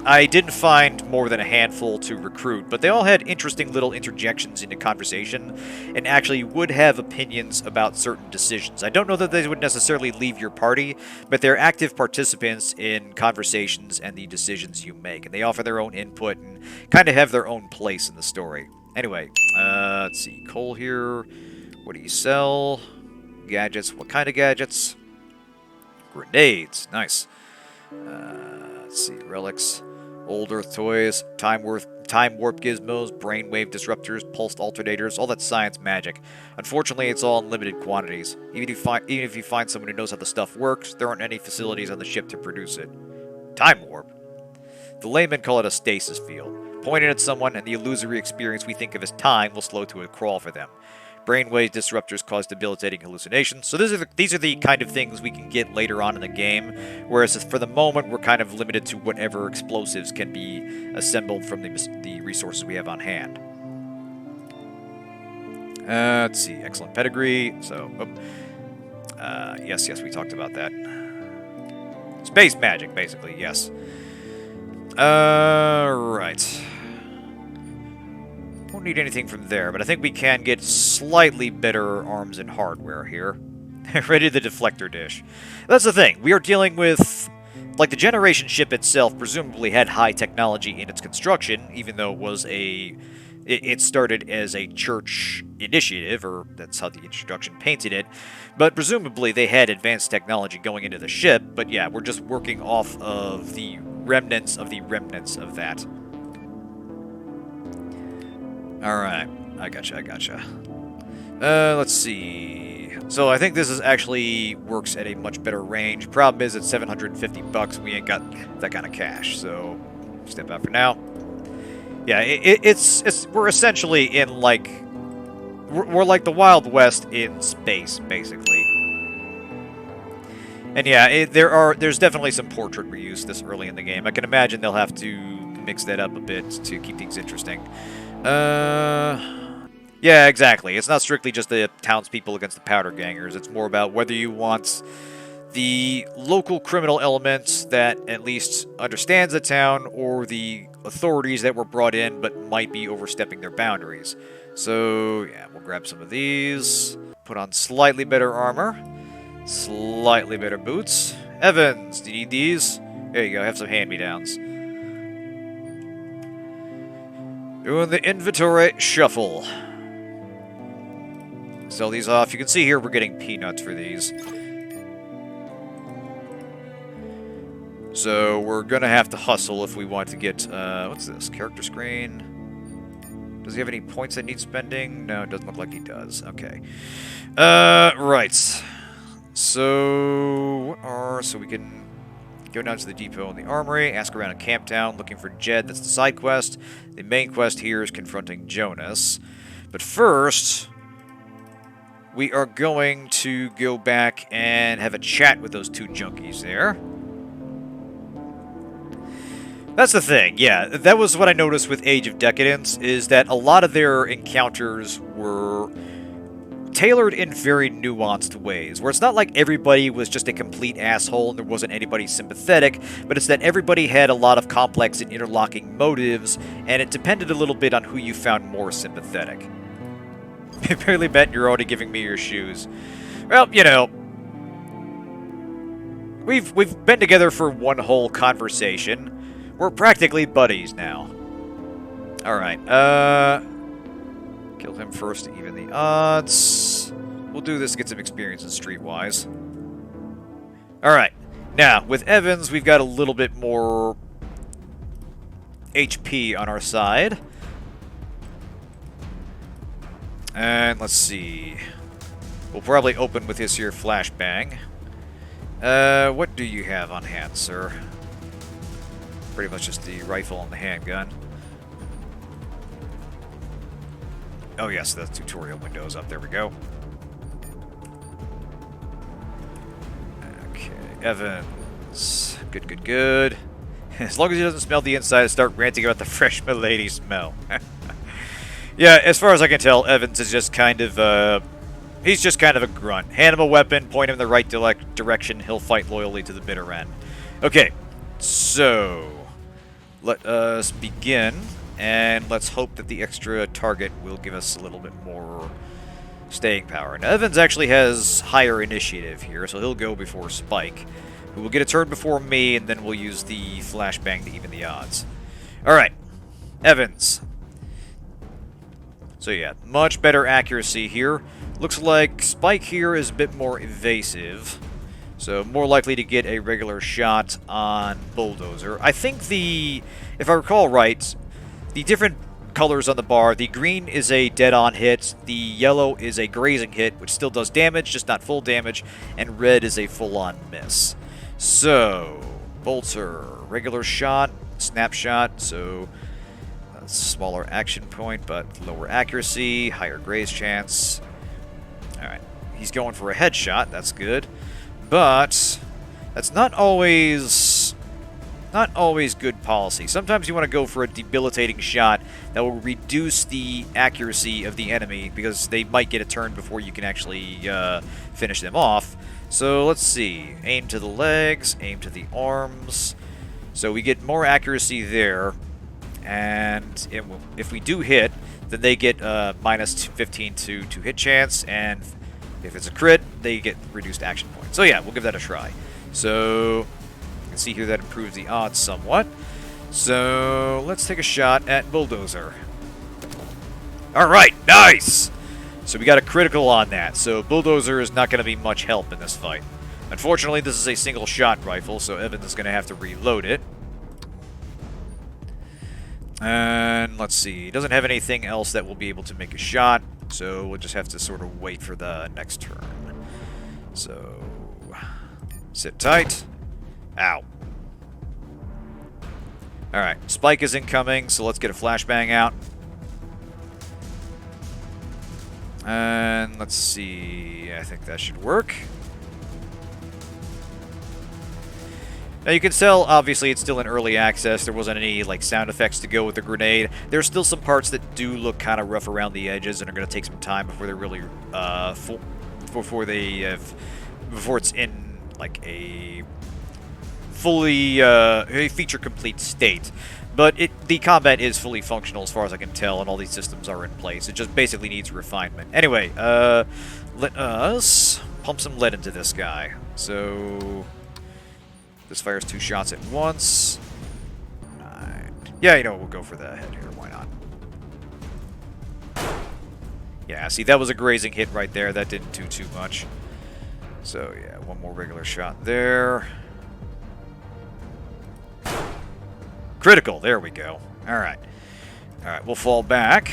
[SPEAKER 1] I didn't find more than a handful to recruit, but they all had interesting little interjections into conversation and actually would have opinions about certain decisions. I don't know that they would necessarily leave your party, but they're active participants in conversations and the decisions you make, and they offer their own input and kind of have their own place in the story. Anyway, let's see. Cole here. What do you sell? Gadgets. What kind of gadgets? Grenades. Nice. Let's see. Relics. Old Earth toys. Time warp gizmos. Brainwave disruptors. Pulsed alternators. All that science magic. Unfortunately, it's all in limited quantities. Even if you find someone who knows how the stuff works, there aren't any facilities on the ship to produce it. Time warp? The laymen call it a stasis field. Pointing at someone, and the illusory experience we think of as time will slow to a crawl for them. Brainwave disruptors cause debilitating hallucinations. So these are the kind of things we can get later on in the game, whereas for the moment we're kind of limited to whatever explosives can be assembled from the resources we have on hand. Let's see, excellent pedigree. So, yes, we talked about that. Space magic, basically, yes. Right. Won't need anything from there, but I think we can get slightly better arms and hardware here. Ready the deflector dish. That's the thing. We are dealing with... Like, the generation ship itself presumably had high technology in its construction, even though it was it started as a church initiative, or that's how the introduction painted it. But presumably they had advanced technology going into the ship, but yeah, we're just working off of the remnants of that. Alright, I gotcha. Let's see. So I think this actually works at a much better range. Problem is, at $750, we ain't got that kind of cash, so step out for now. Yeah, we're essentially in like... We're like the Wild West in space, basically. And yeah, there's definitely some portrait reuse this early in the game. I can imagine they'll have to mix that up a bit to keep things interesting. Yeah, exactly. It's not strictly just the townspeople against the powder gangers. It's more about whether you want the local criminal elements that at least understands the town, or the authorities that were brought in but might be overstepping their boundaries. So, yeah, we'll grab some of these. Put on slightly better armor. Slightly better boots. Evans, do you need these? There you go, have some hand-me-downs. Doing the inventory shuffle. Sell these off. You can see here we're getting peanuts for these. So we're going to have to hustle if we want to get... what's this? Character screen? Does he have any points that need spending? No, it doesn't look like he does. Okay. Right. So we can go down to the depot in the armory, ask around in Camptown, looking for Jed. That's the side quest. The main quest here is confronting Jonas. But first, we are going to go back and have a chat with those two junkies there. That's the thing, yeah. That was what I noticed with Age of Decadence, is that a lot of their encounters were tailored in very nuanced ways, where it's not like everybody was just a complete asshole and there wasn't anybody sympathetic, but it's that everybody had a lot of complex and interlocking motives, and it depended a little bit on who you found more sympathetic. I barely bet you're already giving me your shoes. Well, you know, we've been together for one whole conversation. We're practically buddies now. Alright, kill him first to even the odds. We'll do this to get some experience in Streetwise. Alright, now, with Evans, we've got a little bit more HP on our side. And let's see. We'll probably open with his here flashbang. What do you have on hand, sir? Pretty much just the rifle and the handgun. Oh yes, the tutorial window's up. There we go. Okay, Evans. Good, good, good. As long as he doesn't smell the inside and start ranting about the fresh milady smell. Yeah, as far as I can tell, Evans is just kind of, he's just kind of a grunt. Hand him a weapon, point him in the right direction, he'll fight loyally to the bitter end. Okay, so let us begin, and let's hope that the extra target will give us a little bit more staying power. Now, Evans actually has higher initiative here, so he'll go before Spike, who will get a turn before me, and then we'll use the flashbang to even the odds. Alright, Evans. So yeah, much better accuracy here. Looks like Spike here is a bit more evasive, so more likely to get a regular shot on Bulldozer. I think if I recall right, the different colors on the bar, the green is a dead-on hit, the yellow is a grazing hit, which still does damage, just not full damage, and red is a full-on miss. So, Bolter, regular shot, snapshot, so smaller action point, but lower accuracy, higher graze chance. Alright, he's going for a headshot, that's good. But that's not always good policy. Sometimes you want to go for a debilitating shot that will reduce the accuracy of the enemy, because they might get a turn before you can actually finish them off. So let's see. Aim to the legs, aim to the arms. So we get more accuracy there. And if we do hit, then they get minus 15 to hit chance, and if it's a crit, they get reduced action points. So yeah, we'll give that a try. So you can see here that improves the odds somewhat. So let's take a shot at Bulldozer. Alright, nice! So we got a critical on that, so Bulldozer is not going to be much help in this fight. Unfortunately, this is a single shot rifle, so Evans is going to have to reload it. And let's see, he doesn't have anything else that will be able to make a shot, so we'll just have to sort of wait for the next turn. So, sit tight. Ow. Alright, Spike is incoming, so let's get a flashbang out. And let's see, I think that should work. Now you can tell, obviously, it's still in early access. There wasn't any like sound effects to go with the grenade. There's still some parts that do look kind of rough around the edges and are going to take some time before they're really before it's in like a fully a feature complete state. But the combat is fully functional as far as I can tell, and all these systems are in place. It just basically needs refinement. Anyway, let us pump some lead into this guy. So this fires 2 shots at once. 9. Yeah, you know, we'll go for the head here. Why not? Yeah, see, that was a grazing hit right there. That didn't do too much. So, yeah, one more regular shot there. Critical. There we go. Alright. Alright, we'll fall back.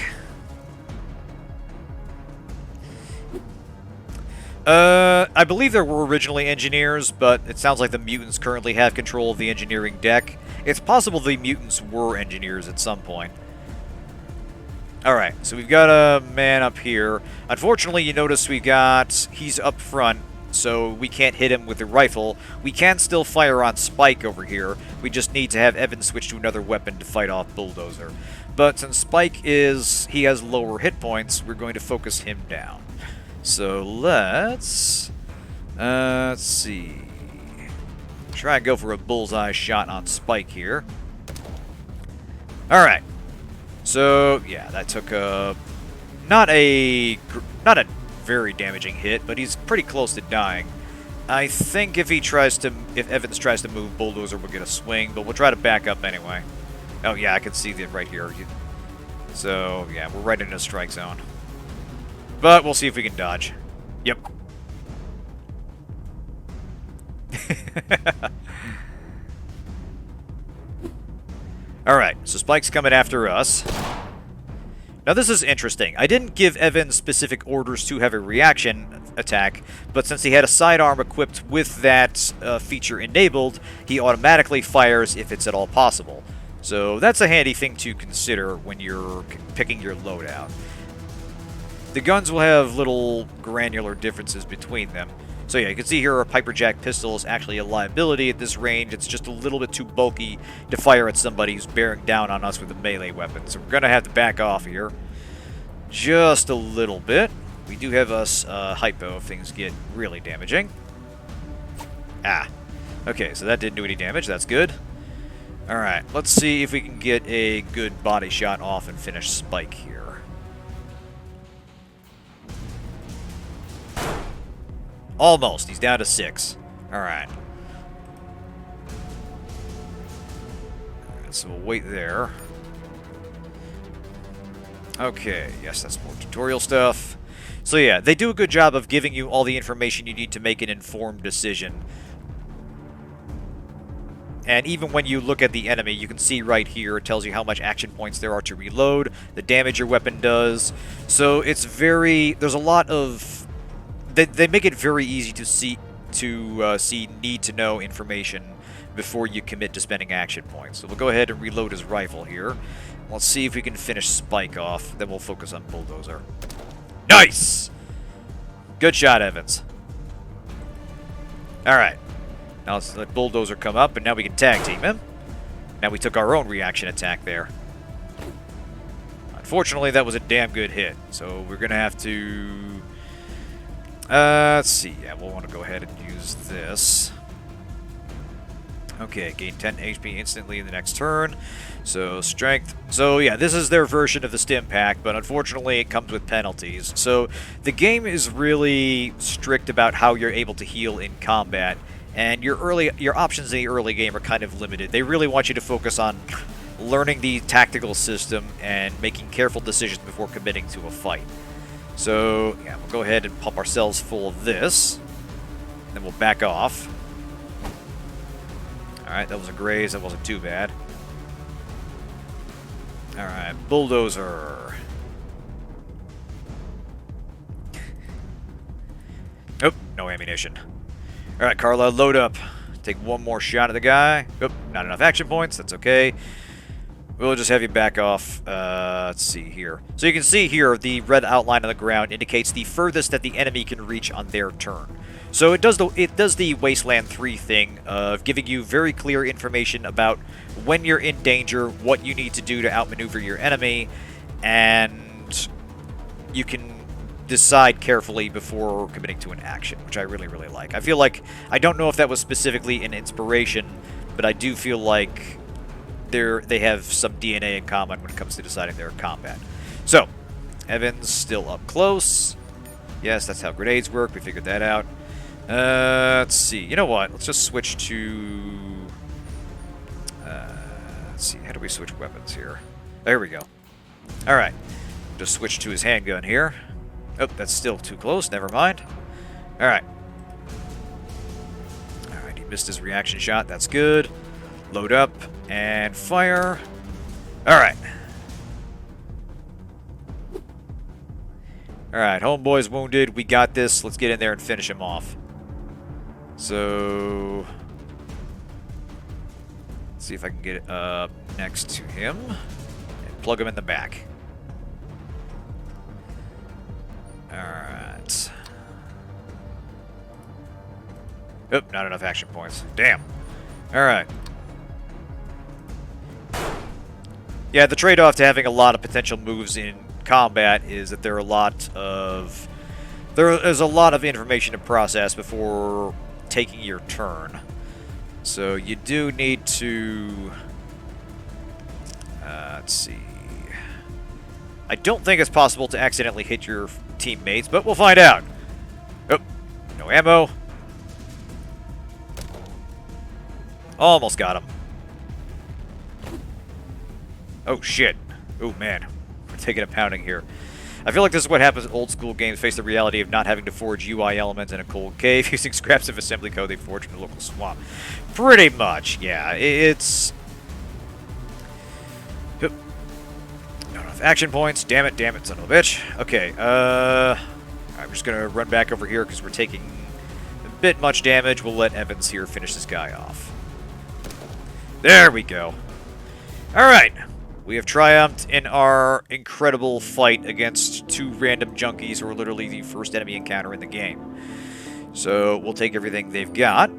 [SPEAKER 1] I believe there were originally engineers, but it sounds like the mutants currently have control of the engineering deck. It's possible the mutants were engineers at some point. Alright, so we've got a man up here. Unfortunately, you notice he's up front, so we can't hit him with the rifle. We can still fire on Spike over here. We just need to have Evan switch to another weapon to fight off Bulldozer. But since Spike he has lower hit points, we're going to focus him down. So let's see. Try and go for a bullseye shot on Spike here. Alright. So, yeah, that took not a very damaging hit, but he's pretty close to dying. I think if Evans tries to move, Bulldozer will get a swing, but we'll try to back up anyway. Oh, yeah, I can see that right here. So, yeah, we're right in a strike zone. But we'll see if we can dodge. Yep. Alright, so Spike's coming after us. Now this is interesting. I didn't give Evan specific orders to have a reaction attack, but since he had a sidearm equipped with that feature enabled, he automatically fires if it's at all possible. So that's a handy thing to consider when you're picking your loadout. The guns will have little granular differences between them. So yeah, you can see here our Piper Jack pistol is actually a liability at this range. It's just a little bit too bulky to fire at somebody who's bearing down on us with a melee weapon. So we're going to have to back off here just a little bit. We do have us hypo if things get really damaging. Ah. Okay, so that didn't do any damage. That's good. Alright, let's see if we can get a good body shot off and finish Spike here. Almost. He's down to 6. Alright. So we'll wait there. Okay, yes, that's more tutorial stuff. So yeah, they do a good job of giving you all the information you need to make an informed decision. And even when you look at the enemy, you can see right here, it tells you how much action points there are to reload, the damage your weapon does. So it's there's a lot of... They make it very easy to see need-to-know information before you commit to spending action points. So we'll go ahead and reload his rifle here. Let's see if we can finish Spike off. Then we'll focus on Bulldozer. Nice! Good shot, Evans. Alright. Now let's let Bulldozer come up, and now we can tag team him. Now we took our own reaction attack there. Unfortunately, that was a damn good hit. So we're going to have to... let's see. Yeah, we'll want to go ahead and use this. Okay, gain 10 HP instantly in the next turn. So, strength. So, yeah, this is their version of the stim pack, but unfortunately it comes with penalties. So, the game is really strict about how you're able to heal in combat, and your options in the early game are kind of limited. They really want you to focus on learning the tactical system and making careful decisions before committing to a fight. So, yeah, we'll go ahead and pump ourselves full of this. Then we'll back off. Alright, that was a graze. That wasn't too bad. Alright, Bulldozer. Oh, no ammunition. Alright, Carla, load up. Take one more shot at the guy. Oh, not enough action points. That's okay. We'll just have you back off. Let's see here. So you can see here, the red outline on the ground indicates the furthest that the enemy can reach on their turn. So it does the Wasteland 3 thing of giving you very clear information about when you're in danger, what you need to do to outmaneuver your enemy, and you can decide carefully before committing to an action, which I really, really like. I feel like, I don't know if that was specifically an inspiration, but I do feel like they have some DNA in common when it comes to deciding their combat. So, Evan's still up close. Yes, that's how grenades work. We figured that out. Let's see. You know what? Let's just switch to... let's see. How do we switch weapons here? There we go. Alright. Just switch to his handgun here. Oh, that's still too close. Never mind. Alright. Alright, he missed his reaction shot. That's good. Load up. And fire. Alright. Alright, homeboy's wounded. We got this. Let's get in there and finish him off. So... let's see if I can get it up next to him. And plug him in the back. Alright. Oop, not enough action points. Damn. Alright. Yeah, the trade-off to having a lot of potential moves in combat is that there is a lot of information to process before taking your turn. So you do need to... let's see... I don't think it's possible to accidentally hit your teammates, but we'll find out. Oh, no ammo. Almost got him. Oh, shit. Oh, man. We're taking a pounding here. I feel like this is what happens when old-school games face the reality of not having to forge UI elements in a cold cave using scraps of assembly code they forged in a local swamp. Pretty much, yeah. It's... not enough action points. Damn it, son of a bitch. Okay, I'm just gonna run back over here because we're taking a bit much damage. We'll let Evans here finish this guy off. There we go. Alright. We have triumphed in our incredible fight against two random junkies who are literally the first enemy encounter in the game. So, we'll take everything they've got.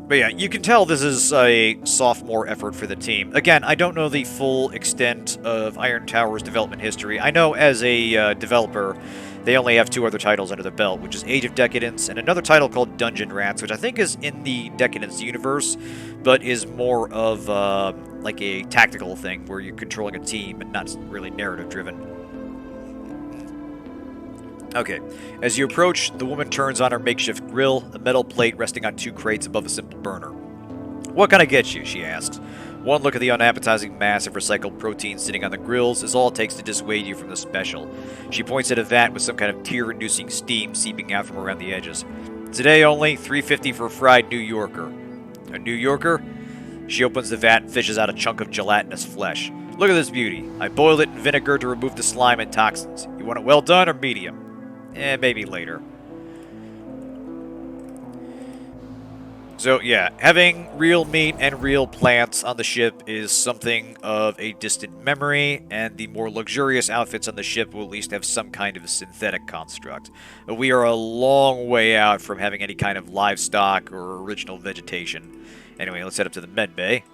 [SPEAKER 1] But yeah, you can tell this is a sophomore effort for the team. Again, I don't know the full extent of Iron Tower's development history. I know as a developer, they only have two other titles under the belt, which is Age of Decadence and another title called Dungeon Rats, which I think is in the Decadence universe, but is more of like a tactical thing where you're controlling a team and not really narrative-driven. Okay, as you approach, the woman turns on her makeshift grill, a metal plate resting on two crates above a simple burner. "What can I get you?" she asks. One look at the unappetizing mass of recycled protein sitting on the grills is all it takes to dissuade you from the special. She points at a vat with some kind of tear-inducing steam seeping out from around the edges. "Today only, $3.50 for a fried New Yorker." "A New Yorker?" She opens the vat and fishes out a chunk of gelatinous flesh. "Look at this beauty. I boiled it in vinegar to remove the slime and toxins. You want it well done or medium?" Maybe later. So, yeah, having real meat and real plants on the ship is something of a distant memory, and the more luxurious outfits on the ship will at least have some kind of a synthetic construct. We are a long way out from having any kind of livestock or original vegetation. Anyway, let's head up to the med bay.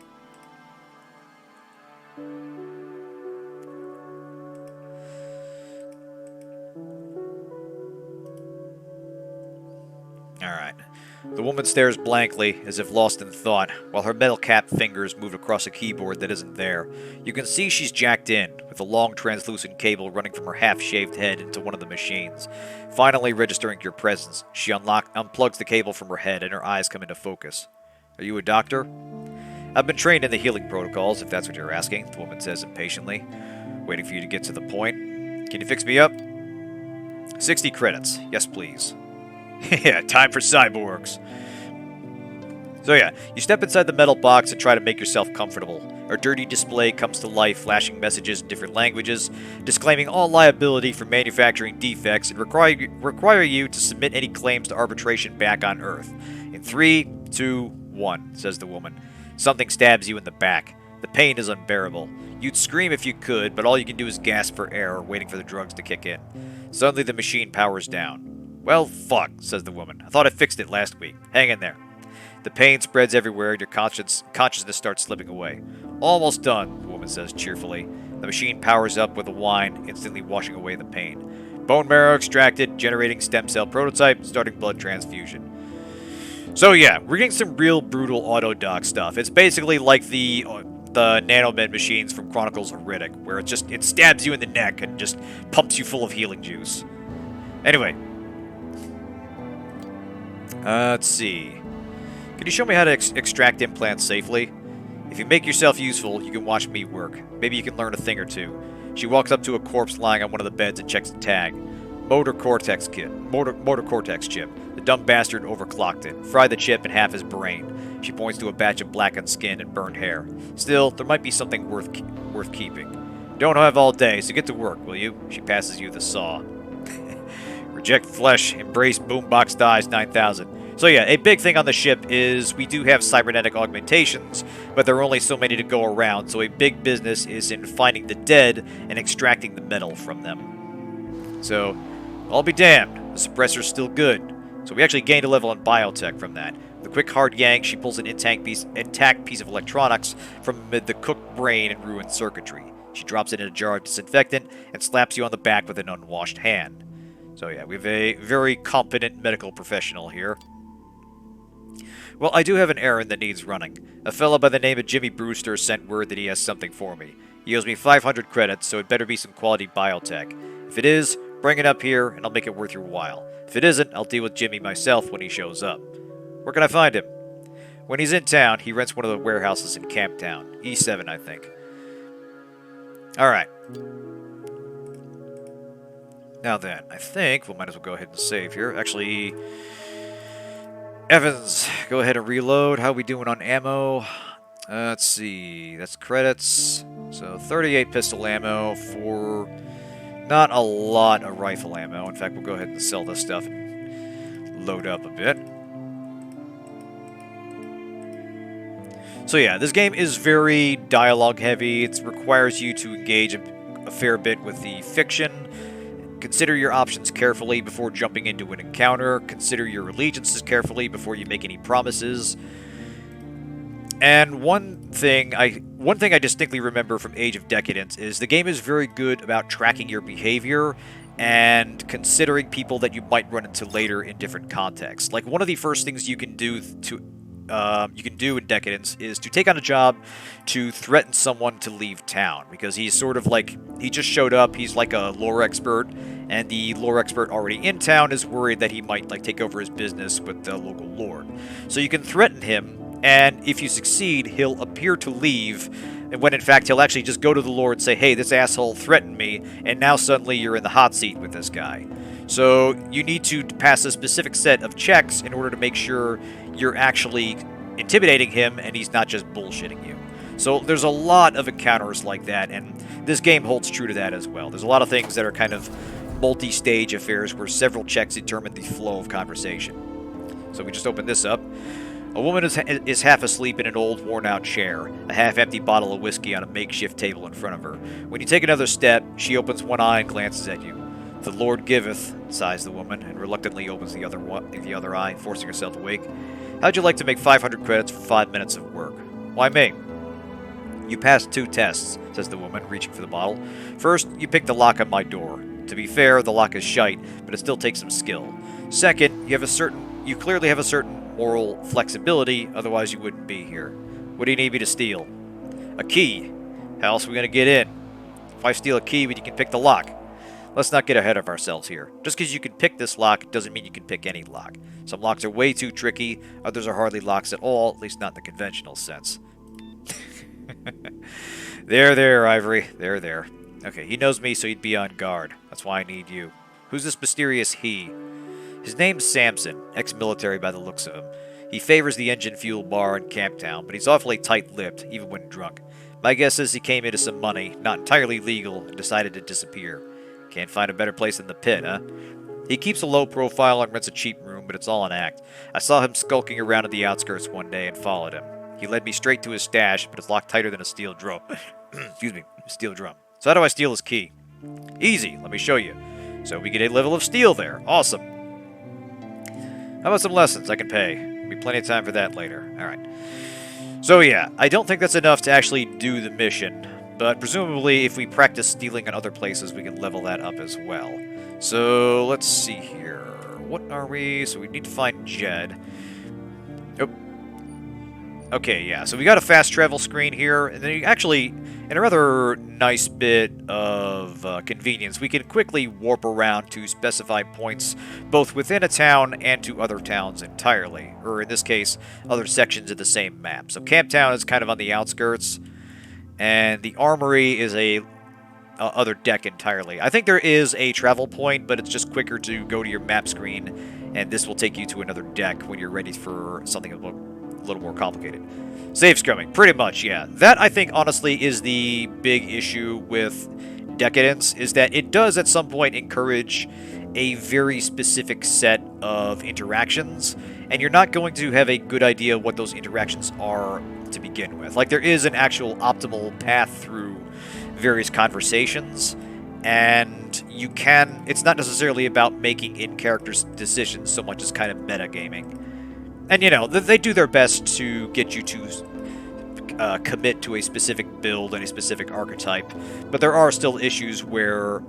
[SPEAKER 1] Alright. The woman stares blankly, as if lost in thought, while her metal-capped fingers move across a keyboard that isn't there. You can see she's jacked in, with a long translucent cable running from her half-shaved head into one of the machines. Finally registering your presence, she unplugs the cable from her head, and her eyes come into focus. "Are you a doctor?" "I've been trained in the healing protocols, if that's what you're asking," the woman says impatiently, waiting for you to get to the point. "Can you fix me up?" 60 credits. Yes, please. Yeah, time for cyborgs. So yeah, you step inside the metal box and try to make yourself comfortable. Our dirty display comes to life, flashing messages in different languages, disclaiming all liability for manufacturing defects and require you to submit any claims to arbitration back on Earth. In 3, 2, 1, says the woman. Something stabs you in the back. The pain is unbearable. You'd scream if you could, but all you can do is gasp for air, waiting for the drugs to kick in. Suddenly the machine powers down. "Well, fuck," says the woman. "I thought I fixed it last week. Hang in there." The pain spreads everywhere and your consciousness starts slipping away. "Almost done," the woman says cheerfully. The machine powers up with a whine, instantly washing away the pain. Bone marrow extracted, generating stem cell prototype, starting blood transfusion. So yeah, we're getting some real brutal auto-dock stuff. It's basically like the nanomed machines from Chronicles of Riddick, where it stabs you in the neck and just pumps you full of healing juice. Anyway. Let's see. Can you show me how to extract implants safely? If you make yourself useful, you can watch me work. Maybe you can learn a thing or two. She walks up to a corpse lying on one of the beds and checks the tag. Motor cortex chip. The dumb bastard overclocked it. Fried the chip in half his brain. She points to a batch of blackened skin and burned hair. Still, there might be something worth keeping. Don't have all day, so get to work, will you? She passes you the saw. Reject flesh. Embrace Boombox Dies 9000. So yeah, a big thing on the ship is we do have cybernetic augmentations, but there are only so many to go around, so a big business is in finding the dead and extracting the metal from them. So, I'll be damned, the suppressor's still good. So we actually gained a level in biotech from that. With a quick hard yank, she pulls an intact piece of electronics from amid the cooked brain and ruined circuitry. She drops it in a jar of disinfectant and slaps you on the back with an unwashed hand. So yeah, we have a very competent medical professional here. Well, I do have an errand that needs running. A fellow by the name of Jimmy Brewster sent word that he has something for me. He owes me 500 credits, so it better be some quality biotech. If it is, bring it up here, and I'll make it worth your while. If it isn't, I'll deal with Jimmy myself when he shows up. Where can I find him? When he's in town, he rents one of the warehouses in Camptown. E7, I think. Alright. Now then, I think we might as well go ahead and save here. Actually, Evans, go ahead and reload. How are we doing on ammo? Let's see. That's credits. So 38 pistol ammo for not a lot of rifle ammo. In fact, we'll go ahead and sell this stuff and load up a bit. So yeah, this game is very dialogue heavy. It requires you to engage a fair bit with the fiction. Consider your options carefully before jumping into an encounter. Consider your allegiances carefully before you make any promises. And one thing I distinctly remember from Age of Decadence is the game is very good about tracking your behavior and considering people that you might run into later in different contexts. Like, one of the first things you can do in Decadence is to take on a job to threaten someone to leave town, because he's sort of like, he just showed up, he's like a lore expert, and the lore expert already in town is worried that he might like take over his business with the local lord. So you can threaten him, and if you succeed, he'll appear to leave, and when in fact he'll actually just go to the lord and say, hey, this asshole threatened me, and now suddenly you're in the hot seat with this guy. So you need to pass a specific set of checks in order to make sure you're actually intimidating him and he's not just bullshitting you. So there's a lot of encounters like that, and this game holds true to that as well. There's a lot of things that are kind of multi-stage affairs where several checks determine the flow of conversation. So we just opened this up. A woman is half asleep in an old, worn-out chair, a half-empty bottle of whiskey on a makeshift table in front of her. When you take another step, she opens one eye and glances at you. The Lord giveth, sighs the woman, and reluctantly opens the other eye, forcing herself awake. How'd you like to make 500 credits for 5 minutes of work? Why me? You passed 2 tests, says the woman, reaching for the bottle. First, you picked the lock on my door. To be fair, the lock is shite, but it still takes some skill. Second, you clearly have a certain moral flexibility, otherwise you wouldn't be here. What do you need me to steal? A key. How else are we going to get in? If I steal a key, you can pick the lock. Let's not get ahead of ourselves here. Just because you can pick this lock doesn't mean you can pick any lock. Some locks are way too tricky, others are hardly locks at all, at least not in the conventional sense. There, Ivory. There. Okay, he knows me, so he'd be on guard. That's why I need you. Who's this mysterious he? His name's Samson, ex-military by the looks of him. He favors the engine fuel bar in Camptown, but he's awfully tight-lipped, even when drunk. My guess is he came into some money, not entirely legal, and decided to disappear. Can't find a better place than the pit, huh? He keeps a low profile and rents a cheap room, but it's all an act. I saw him skulking around at the outskirts one day and followed him. He led me straight to his stash, but it's locked tighter than a steel drum. Excuse me, steel drum. So how do I steal his key? Easy, let me show you. So we get a level of steel there. Awesome. How about some lessons? I can pay. There'll be plenty of time for that later. Alright. So yeah, I don't think that's enough to actually do the mission. But presumably, if we practice stealing in other places, we can level that up as well. So, let's see here. What are we? So we need to find Jed. Oh. Okay, yeah. So we got a fast travel screen here. And then you actually, in a rather nice bit of convenience, we can quickly warp around to specified points, both within a town and to other towns entirely. Or in this case, other sections of the same map. So Camptown is kind of on the outskirts. And the armory is a other deck entirely. I think there is a travel point, but it's just quicker to go to your map screen, and this will take you to another deck when you're ready for something a little more complicated. Save scrumming, pretty much, yeah. That, I think, honestly, is the big issue with Decadence, is that it does at some point encourage a very specific set of interactions, and you're not going to have a good idea what those interactions are to begin with. Like, there is an actual optimal path through various conversations, and you can... It's not necessarily about making in-character decisions so much as kind of metagaming. And, you know, they do their best to get you to commit to a specific build and a specific archetype, but there are still issues where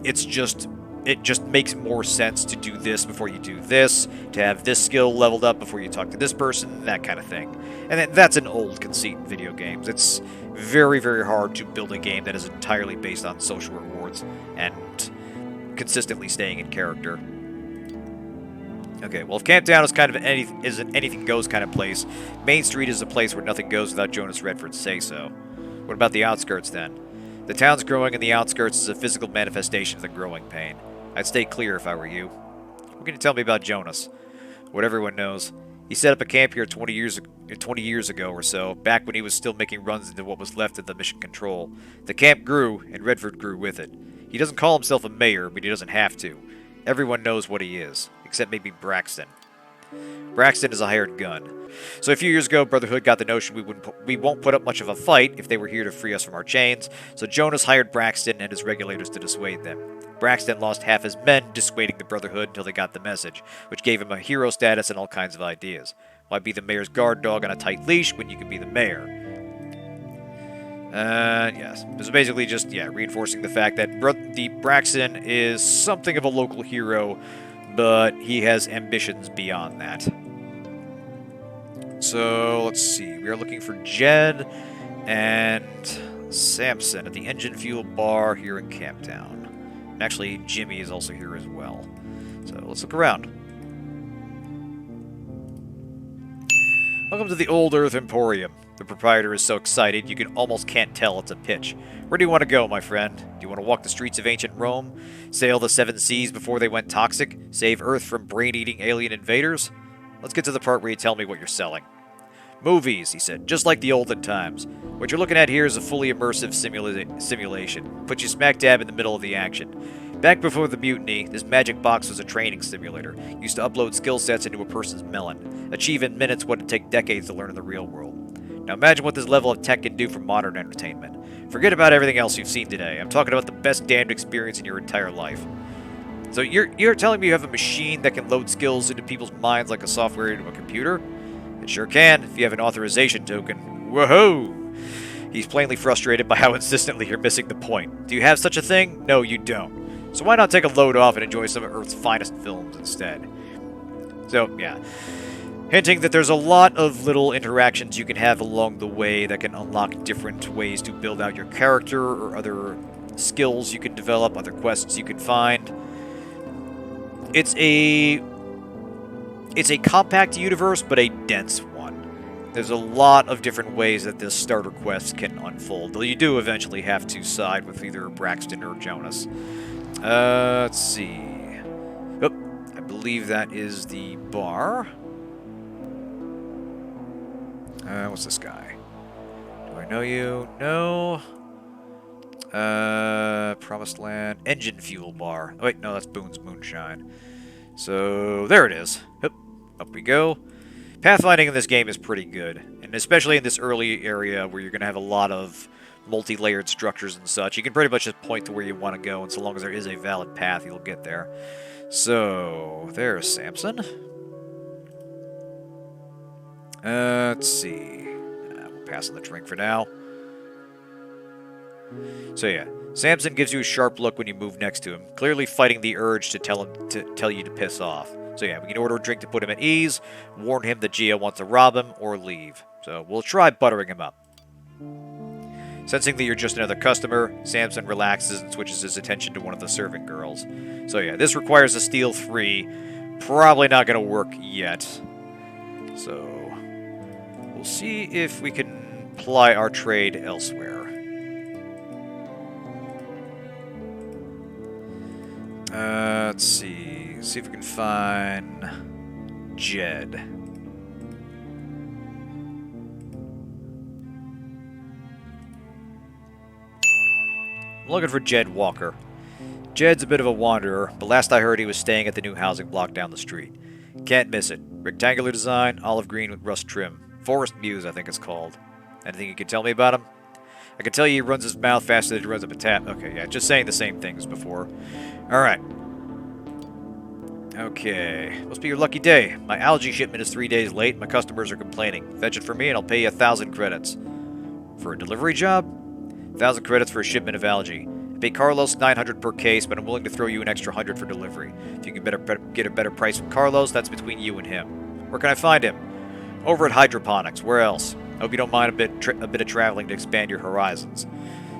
[SPEAKER 1] it just makes more sense to do this before you do this, to have this skill leveled up before you talk to this person, that kind of thing. And that's an old conceit in video games. It's very, very hard to build a game that is entirely based on social rewards and consistently staying in character. Okay, well, if Camp Town is kind of is an anything goes kind of place, Main Street is a place where nothing goes without Jonas Redford's say-so. What about the outskirts, then? The town's growing, and the outskirts is a physical manifestation of the growing pain. I'd stay clear if I were you. What can you tell me about Jonas? What everyone knows. He set up a camp here 20 years ago or so, back when he was still making runs into what was left of the Mission Control. The camp grew, and Redford grew with it. He doesn't call himself a mayor, but he doesn't have to. Everyone knows what he is, except maybe Braxton. Braxton is a hired gun. So a few years ago, Brotherhood got the notion we won't put up much of a fight if they were here to free us from our chains, so Jonas hired Braxton and his regulators to dissuade them. Braxton lost half his men dissuading the Brotherhood until they got the message, which gave him a hero status and all kinds of ideas. Why be the mayor's guard dog on a tight leash when you can be the mayor? Yes. It was basically just, reinforcing the fact that Braxton is something of a local hero, but he has ambitions beyond that. So, let's see. We are looking for Jed and Samson at the engine fuel bar here in Camptown. And actually, Jimmy is also here as well. So, let's look around. Welcome to the Old Earth Emporium. The proprietor is so excited you almost can't tell it's a pitch. Where do you want to go, my friend? Do you want to walk the streets of ancient Rome? Sail the seven seas before they went toxic? Save Earth from brain-eating alien invaders? Let's get to the part where you tell me what you're selling. Movies, he said, just like the olden times. What you're looking at here is a fully immersive simulation. Puts you smack dab in the middle of the action. Back before the mutiny, this magic box was a training simulator. Used to upload skill sets into a person's melon. Achieve in minutes what it'd take decades to learn in the real world. Now imagine what this level of tech can do for modern entertainment. Forget about everything else you've seen today. I'm talking about the best damned experience in your entire life. So you're telling me you have a machine that can load skills into people's minds like a software into a computer? It sure can, if you have an authorization token. Whoa! He's plainly frustrated by how insistently you're missing the point. Do you have such a thing? No, you don't. So why not take a load off and enjoy some of Earth's finest films instead? So, yeah. Hinting that there's a lot of little interactions you can have along the way that can unlock different ways to build out your character or other skills you can develop, other quests you can find. It's a compact universe, but a dense one. There's a lot of different ways that this starter quest can unfold, though you do eventually have to side with either Braxton or Jonas. Let's see. Oh, I believe that is the bar. What's this guy? Do I know you? No. Promised Land. Engine fuel bar. Oh, wait, no, that's Boone's Moonshine. So, there it is. Up we go. Pathfinding in this game is pretty good, and especially in this early area where you're going to have a lot of multi-layered structures and such. You can pretty much just point to where you want to go, and so long as there is a valid path, you'll get there. So, there's Samson. Let's see. We'll pass on the drink for now. So yeah, Samson gives you a sharp look when you move next to him, clearly fighting the urge to tell you to piss off. So yeah, we can order a drink to put him at ease, warn him that Gia wants to rob him, or leave. So we'll try buttering him up. Sensing that you're just another customer, Samson relaxes and switches his attention to one of the serving girls. So yeah, this requires a steel 3. Probably not going to work yet. So we'll see if we can ply our trade elsewhere. Let's see. See if we can find Jed. I'm looking for Jed Walker. Jed's a bit of a wanderer, but last I heard he was staying at the new housing block down the street. Can't miss it. Rectangular design, olive green with rust trim. Forest Muse, I think it's called. Anything you can tell me about him? I can tell you he runs his mouth faster than he runs up a tap. Okay, yeah, just saying the same thing as before. Alright. Okay. Must be your lucky day. My algae shipment is 3 days late. My customers are complaining. Fetch it for me and I'll pay you 1,000 credits. For a delivery job? 1,000 credits for a shipment of algae. I pay Carlos 900 per case, but I'm willing to throw you an extra 100 for delivery. If you can get a better price from Carlos, that's between you and him. Where can I find him? Over at Hydroponics. Where else? I hope you don't mind a bit of traveling to expand your horizons.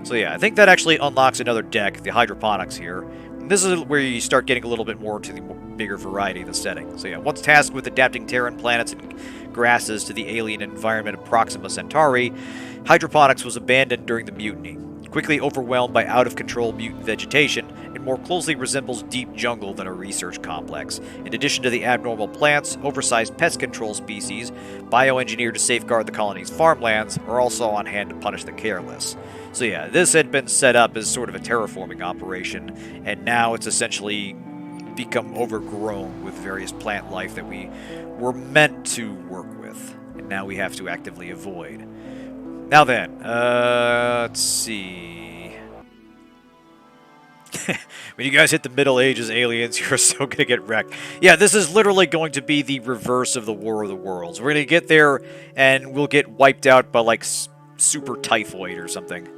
[SPEAKER 1] So yeah, I think that actually unlocks another deck, the Hydroponics here. And this is where you start getting a little bit more to the bigger variety of the setting. So yeah, once tasked with adapting Terran planets and grasses to the alien environment of Proxima Centauri, Hydroponics was abandoned during the mutiny. Quickly overwhelmed by out-of-control mutant vegetation, it more closely resembles deep jungle than a research complex. In addition to the abnormal plants, oversized pest control species, bioengineered to safeguard the colony's farmlands, are also on hand to punish the careless. So yeah, this had been set up as sort of a terraforming operation, and now it's essentially become overgrown with various plant life that we were meant to work with, and now we have to actively avoid. Now then, let's see. When you guys hit the Middle Ages, aliens, you're so gonna get wrecked. Yeah, this is literally going to be the reverse of the War of the Worlds. We're gonna get there, and we'll get wiped out by, like, super typhoid or something.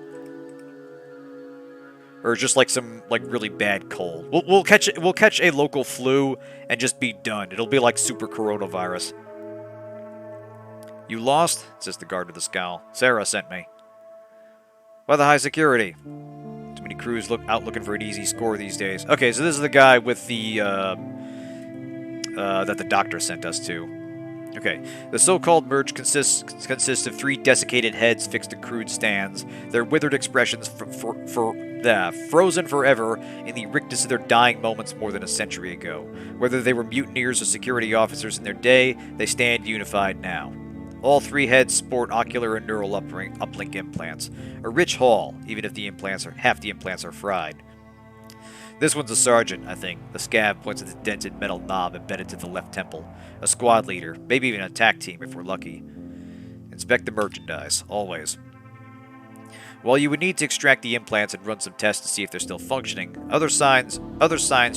[SPEAKER 1] Or just, like, some, like, really bad cold. We'll catch a local flu and just be done. It'll be like super coronavirus. You lost? Says the guard with a scowl. Sarah sent me. Why the high security? Too many crews out looking for an easy score these days. Okay, so this is the guy with the, that the doctor sent us to. Okay, the so-called merge consists of 3 desiccated heads fixed to crude stands, their withered expressions frozen forever in the rictus of their dying moments more than a century ago. Whether they were mutineers or security officers in their day, they stand unified now. All 3 heads sport ocular and neural uplink implants. A rich haul, even if half the implants are fried. This one's a sergeant, I think. The scab points at the dented metal knob embedded to the left temple. A squad leader, maybe even an attack team if we're lucky. Inspect the merchandise, always. While you would need to extract the implants and run some tests to see if they're still functioning, other signs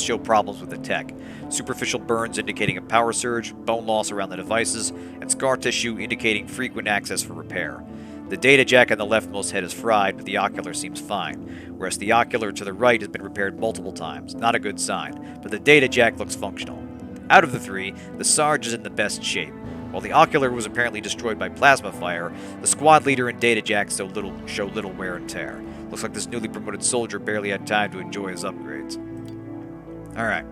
[SPEAKER 1] show problems with the tech. Superficial burns indicating a power surge, bone loss around the devices, and scar tissue indicating frequent access for repair. The data jack on the leftmost head is fried, but the ocular seems fine, whereas the ocular to the right has been repaired multiple times. Not a good sign, but the data jack looks functional. Out of the 3, the Sarge is in the best shape. While the ocular was apparently destroyed by plasma fire, the squad leader and data jack show little wear and tear. Looks like this newly promoted soldier barely had time to enjoy his upgrades. Alright.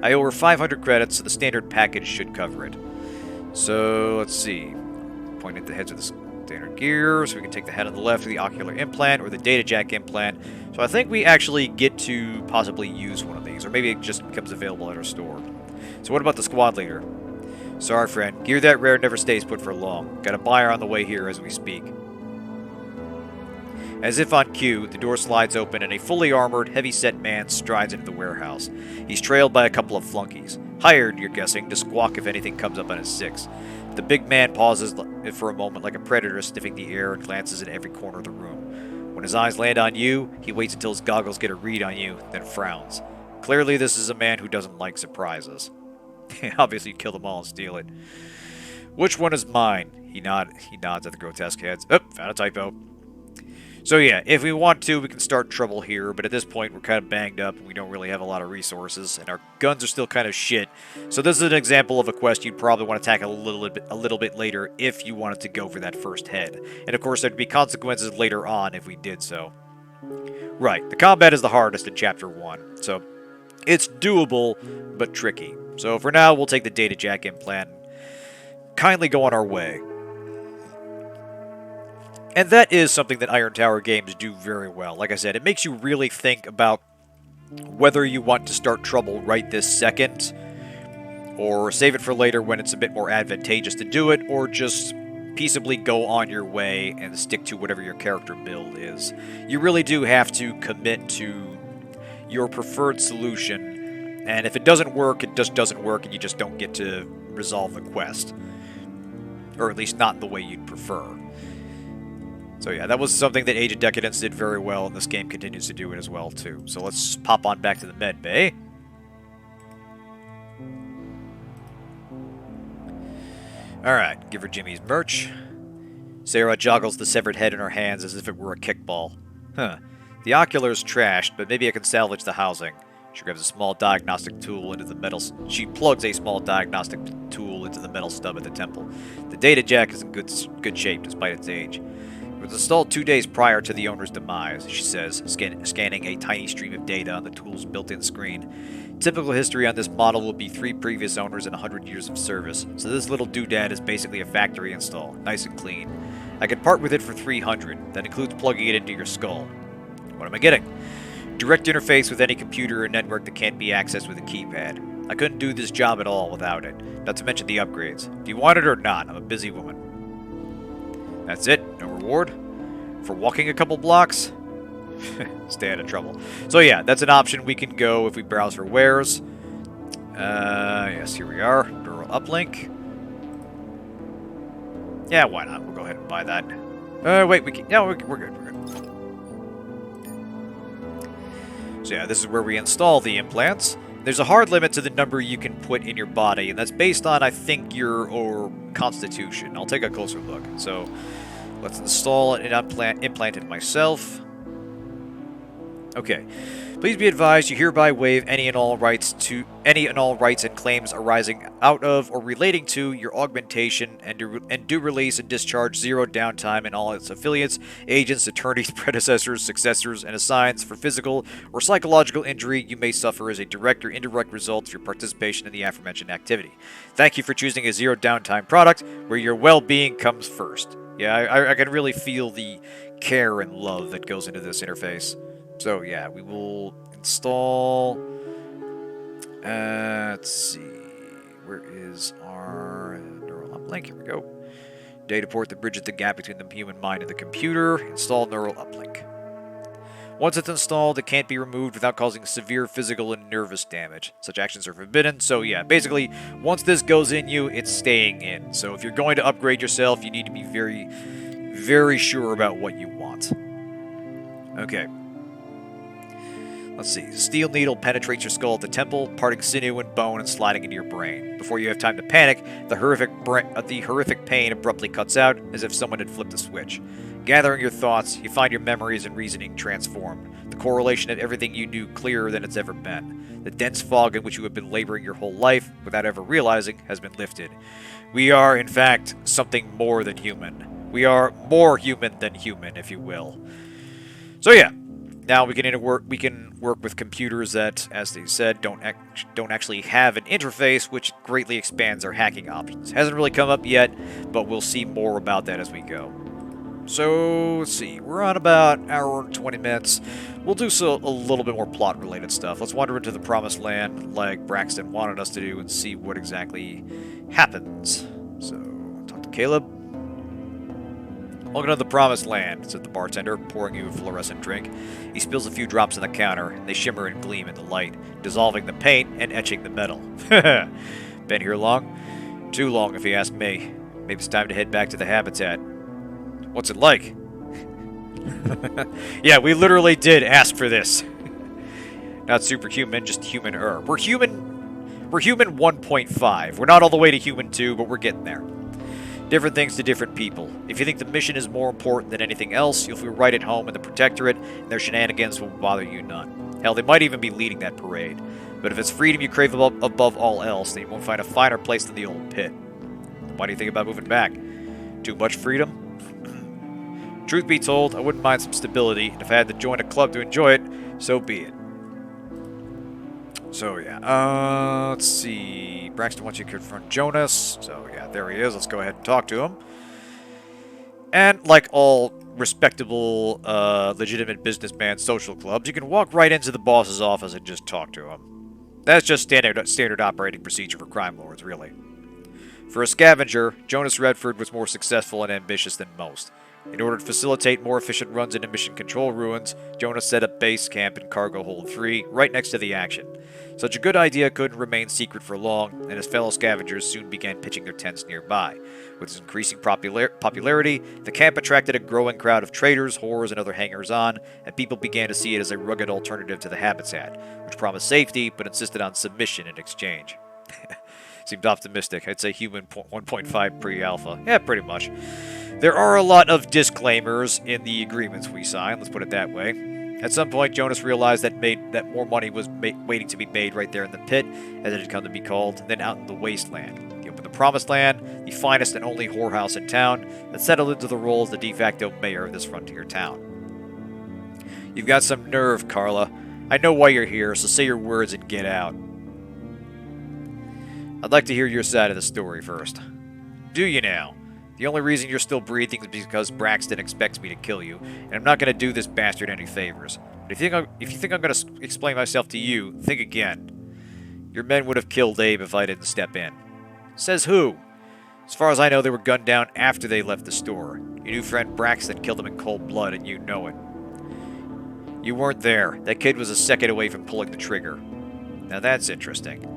[SPEAKER 1] I owe her 500 credits, so the standard package should cover it. So, let's see. Point at the heads of the standard gear, so we can take the head on the left of the ocular implant, or the data jack implant. So I think we actually get to possibly use one of these, or maybe it just becomes available at our store. So what about the squad leader? Sorry, friend. Gear that rare never stays put for long. Got a buyer on the way here as we speak. As if on cue, the door slides open and a fully armored, heavy-set man strides into the warehouse. He's trailed by a couple of flunkies. Hired, you're guessing, to squawk if anything comes up on his 6. The big man pauses for a moment like a predator sniffing the air and glances at every corner of the room. When his eyes land on you, he waits until his goggles get a read on you, then frowns. Clearly, this is a man who doesn't like surprises. Obviously, kill them all and steal it. Which one is mine? He nods at the grotesque heads. Oh, found a typo. So yeah, if we want to, we can start trouble here, but at this point, we're kind of banged up, and we don't really have a lot of resources, and our guns are still kind of shit. So this is an example of a quest you'd probably want to tackle a little bit later if you wanted to go for that first head. And of course, there'd be consequences later on if we did so. Right, the combat is the hardest in Chapter 1, so it's doable, but tricky. So for now, we'll take the data jack implant and kindly go on our way. And that is something that Iron Tower games do very well. Like I said, it makes you really think about whether you want to start trouble right this second, or save it for later when it's a bit more advantageous to do it, or just peaceably go on your way and stick to whatever your character build is. You really do have to commit to your preferred solution, and if it doesn't work, it just doesn't work, and you just don't get to resolve the quest. Or at least not the way you'd prefer. So yeah, that was something that Age of Decadence did very well, and this game continues to do it as well, too. So let's pop on back to the med bay. Alright, give her Jimmy's merch. Sarah joggles the severed head in her hands as if it were a kickball. Huh. The ocular's trashed, but maybe I can salvage the housing. She grabs a small diagnostic tool into the metal... She plugs a small diagnostic tool into the metal stub at the temple. The data jack is in good shape despite its age. It was installed 2 days prior to the owner's demise, she says, scanning a tiny stream of data on the tool's built-in screen. Typical history on this model will be 3 previous owners and 100 years of service, so this little doodad is basically a factory install, nice and clean. I could part with it for 300, that includes plugging it into your skull. What am I getting? Direct interface with any computer or network that can't be accessed with a keypad. I couldn't do this job at all without it, not to mention the upgrades. Do you want it or not? I'm a busy woman. That's it? No reward? For walking a couple blocks? Stay out of trouble. So yeah, that's an option we can go if we browse for wares. Yes, here we are. Neural uplink. Yeah, why not? We'll go ahead and buy that. Wait, we can... No, we're good, we're good. So yeah, this is where we install the implants. There's a hard limit to the number you can put in your body, and that's based on, I think, your constitution. I'll take a closer look. So, let's install an implant it myself. Okay. Please be advised, you hereby waive any and all rights and claims arising out of or relating to your augmentation and do release and discharge zero downtime in all its affiliates, agents, attorneys, predecessors, successors, and assigns for physical or psychological injury you may suffer as a direct or indirect result of your participation in the aforementioned activity. Thank you for choosing a zero downtime product where your well-being comes first. Yeah, I can really feel the care and love that goes into this interface. So yeah, we will install, let's see, where is our neural uplink? Here we go. Data port that bridges the gap between the human mind and the computer. Install neural uplink. Once it's installed, it can't be removed without causing severe physical and nervous damage. Such actions are forbidden, so yeah, basically, once this goes in you, it's staying in. So if you're going to upgrade yourself, you need to be very, very sure about what you want. Okay. Let's see. Steel needle penetrates your skull at the temple, parting sinew and bone and sliding into your brain. Before you have time to panic, the horrific pain abruptly cuts out, as if someone had flipped a switch. Gathering your thoughts, you find your memories and reasoning transformed. The correlation of everything you knew clearer than it's ever been. The dense fog in which you have been laboring your whole life, without ever realizing, has been lifted. We are, in fact, something more than human. We are more human than human, if you will. So yeah. Now we can work with computers that, as they said, don't actually have an interface, which greatly expands our hacking options. Hasn't really come up yet, but we'll see more about that as we go. So, let's see. We're on about an hour and 20 minutes. We'll do a little bit more plot-related stuff. Let's wander into the Promised Land like Braxton wanted us to do and see what exactly happens. So, talk to Caleb. Welcome to the Promised Land, said the bartender, pouring you a fluorescent drink. He spills a few drops on the counter, and they shimmer and gleam in the light, dissolving the paint and etching the metal. Been here long? Too long, if you ask me. Maybe it's time to head back to the habitat. What's it like? Yeah, we literally did ask for this. Not superhuman, just human-er. We're human 1.5. We're not all the way to human 2, but we're getting there. Different things to different people. If you think the mission is more important than anything else, you'll feel right at home in the Protectorate, and their shenanigans will bother you none. Hell, they might even be leading that parade. But if it's freedom you crave above all else, then you won't find a finer place than the old pit. Why do you think about moving back? Too much freedom? Truth be told, I wouldn't mind some stability, and if I had to join a club to enjoy it, so be it. So, yeah, let's see. Braxton wants you to confront Jonas. So, yeah, there he is. Let's go ahead and talk to him. And like all respectable, legitimate businessman social clubs, you can walk right into the boss's office and just talk to him. That's just standard operating procedure for crime lords, really. For a scavenger, Jonas Redford was more successful and ambitious than most. In order to facilitate more efficient runs into mission control ruins, Jonas set up base camp in Cargo Hold 3, right next to the action. Such a good idea couldn't remain secret for long, and his fellow scavengers soon began pitching their tents nearby. With its increasing popularity, the camp attracted a growing crowd of traders, whores, and other hangers-on, and people began to see it as a rugged alternative to the habitat, which promised safety but insisted on submission in exchange. Seemed optimistic. I'd say human 1.5 pre-alpha. Yeah, pretty much. There are a lot of disclaimers in the agreements we signed, let's put it that way. At some point, Jonas realized that more money was waiting to be made right there in the pit, as it had come to be called, than out in the wasteland. He opened the Promised Land, the finest and only whorehouse in town, and settled into the role as the de facto mayor of this frontier town. You've got some nerve, Carla. I know why you're here, so say your words and get out. I'd like to hear your side of the story first. Do you now? The only reason you're still breathing is because Braxton expects me to kill you, and I'm not going to do this bastard any favors. But if you think I'm going to explain myself to you, think again. Your men would have killed Abe if I didn't step in. Says who? As far as I know, they were gunned down after they left the store. Your new friend Braxton killed them in cold blood, and you know it. You weren't there. That kid was a second away from pulling the trigger. Now that's interesting.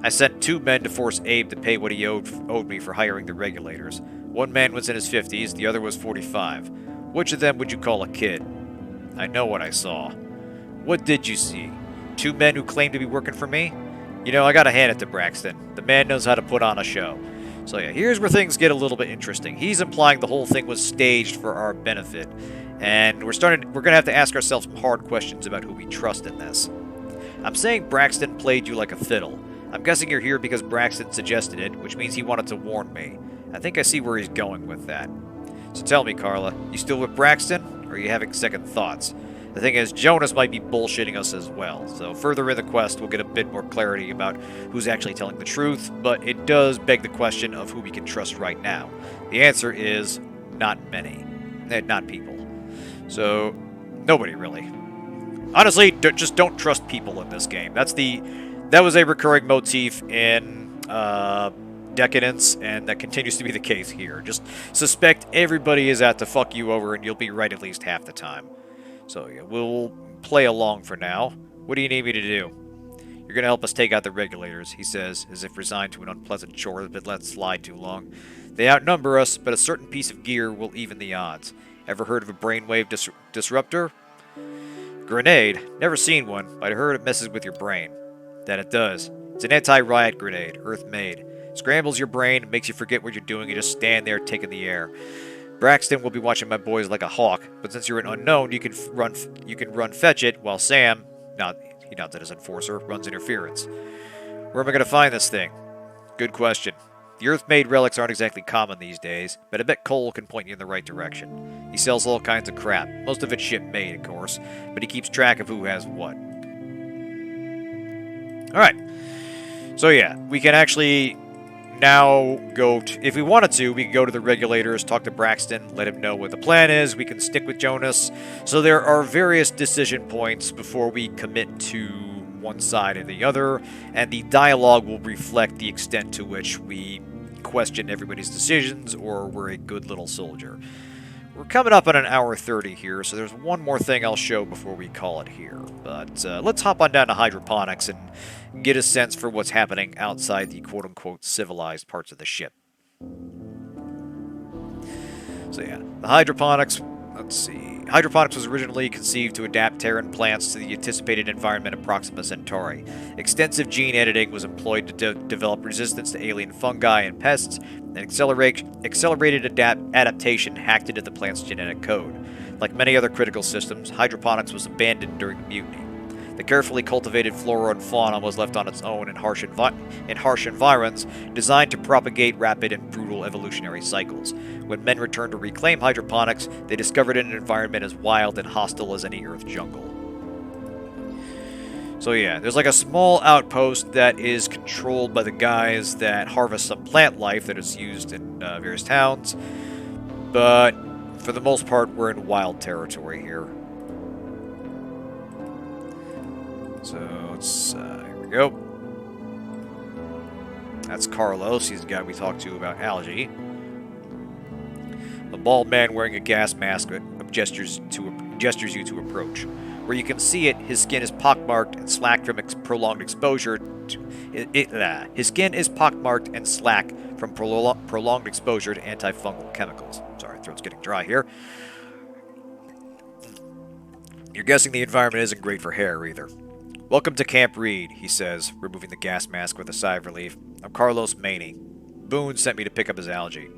[SPEAKER 1] I sent 2 men to force Abe to pay what he owed me for hiring the regulators. One man was in his 50s, the other was 45. Which of them would you call a kid? I know what I saw. What did you see? 2 men who claimed to be working for me? You know, I gotta hand it to Braxton. The man knows how to put on a show. So yeah, here's where things get a little bit interesting. He's implying the whole thing was staged for our benefit. And we're gonna have to ask ourselves some hard questions about who we trust in this. I'm saying Braxton played you like a fiddle. I'm guessing you're here because Braxton suggested it, which means he wanted to warn me. I think I see where he's going with that. So tell me, Carla, you still with Braxton, or are you having second thoughts? The thing is, Jonas might be bullshitting us as well, so further in the quest we'll get a bit more clarity about who's actually telling the truth, but it does beg the question of who we can trust right now. The answer is, not many. Not people. So, nobody really. Honestly, just don't trust people in this game. That was a recurring motif in Decadence, and that continues to be the case here. Just suspect everybody is out to fuck you over, and you'll be right at least half the time. So yeah, we'll play along for now. What do you need me to do? You're gonna help us take out the regulators, he says, as if resigned to an unpleasant chore that's been let slide too long. They outnumber us, but a certain piece of gear will even the odds. Ever heard of a brainwave disruptor? Grenade? Never seen one, but I heard it messes with your brain. That it does. It's an anti-riot grenade, Earth-made. Scrambles your brain and makes you forget what you're doing and just stand there taking the air. Braxton will be watching my boys like a hawk, but since you're an unknown, you can run fetch it, while Sam, he nods at his enforcer, runs interference. Where am I going to find this thing? Good question. The Earth-made relics aren't exactly common these days, but I bet Cole can point you in the right direction. He sells all kinds of crap, most of it ship-made, of course, but he keeps track of who has what. Alright, so yeah, we can actually now go to, if we wanted to, we can go to the regulators, talk to Braxton, let him know what the plan is, we can stick with Jonas. So there are various decision points before we commit to one side or the other, and the dialogue will reflect the extent to which we question everybody's decisions or we're a good little soldier. We're coming up on an hour 30 here, so there's one more thing I'll show before we call it here. But let's hop on down to hydroponics and get a sense for what's happening outside the quote-unquote civilized parts of the ship. So yeah, the hydroponics, let's see. Hydroponics was originally conceived to adapt Terran plants to the anticipated environment of Proxima Centauri. Extensive gene editing was employed to develop resistance to alien fungi and pests, and accelerated adaptation hacked into the plant's genetic code. Like many other critical systems, hydroponics was abandoned during the mutiny. The carefully cultivated flora and fauna was left on its own in harsh environs, designed to propagate rapid and brutal evolutionary cycles. When men returned to reclaim hydroponics, they discovered an environment as wild and hostile as any Earth jungle. So yeah, there's like a small outpost that is controlled by the guys that harvest some plant life that is used in various towns, but for the most part, we're in wild territory here. So, here we go. That's Carlos. He's the guy we talked to about algae. A bald man wearing a gas mask gestures you to approach. Where you can see it, his skin is pockmarked and slack from prolonged exposure. His skin is pockmarked and slack from prolonged exposure to antifungal chemicals. Sorry, throat's getting dry here. You're guessing the environment isn't great for hair either. Welcome to Camp Reed, he says, removing the gas mask with a sigh of relief. I'm Carlos Maney. Boone sent me to pick up his algae.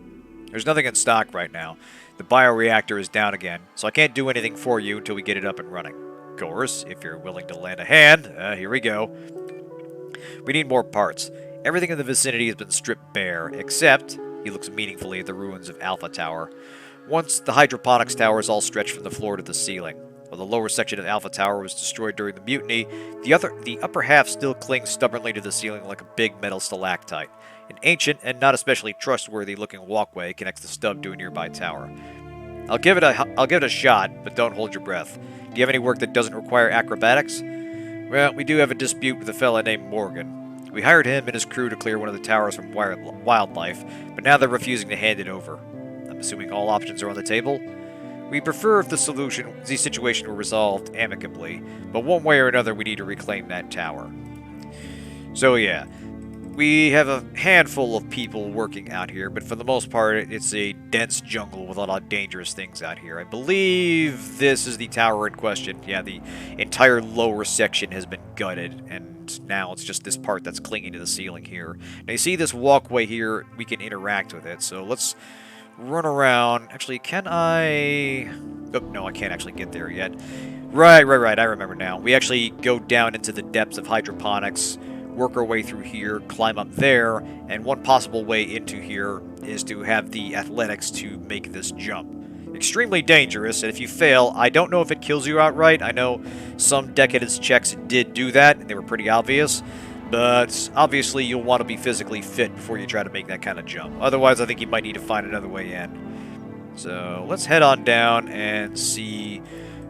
[SPEAKER 1] There's nothing in stock right now. The bioreactor is down again, so I can't do anything for you until we get it up and running. Of course, if you're willing to lend a hand, here we go. We need more parts. Everything in the vicinity has been stripped bare, except, he looks meaningfully at the ruins of Alpha Tower. Once, the hydroponics tower is all stretched from the floor to the ceiling. While the lower section of Alpha Tower was destroyed during the mutiny, the upper half still clings stubbornly to the ceiling like a big metal stalactite. An ancient and not especially trustworthy-looking walkway connects the stub to a nearby tower. I'll give it a shot, but don't hold your breath. Do you have any work that doesn't require acrobatics? Well, we do have a dispute with a fella named Morgan. We hired him and his crew to clear one of the towers from wildlife, but now they're refusing to hand it over. I'm assuming all options are on the table? We prefer if the situation were resolved amicably, but one way or another we need to reclaim that tower. So yeah, we have a handful of people working out here, but for the most part it's a dense jungle with a lot of dangerous things out here. I believe this is the tower in question. Yeah, the entire lower section has been gutted, and now it's just this part that's clinging to the ceiling here. Now you see this walkway here, we can interact with it, so let's run around. Actually, can I... Oh, no, I can't actually get there yet. Right, I remember now. We actually go down into the depths of hydroponics, work our way through here, climb up there, and one possible way into here is to have the athletics to make this jump. Extremely dangerous, and if you fail, I don't know if it kills you outright. I know some Decadence checks did do that, and they were pretty obvious. But obviously you'll want to be physically fit before you try to make that kind of jump. Otherwise, I think you might need to find another way in. So let's head on down and see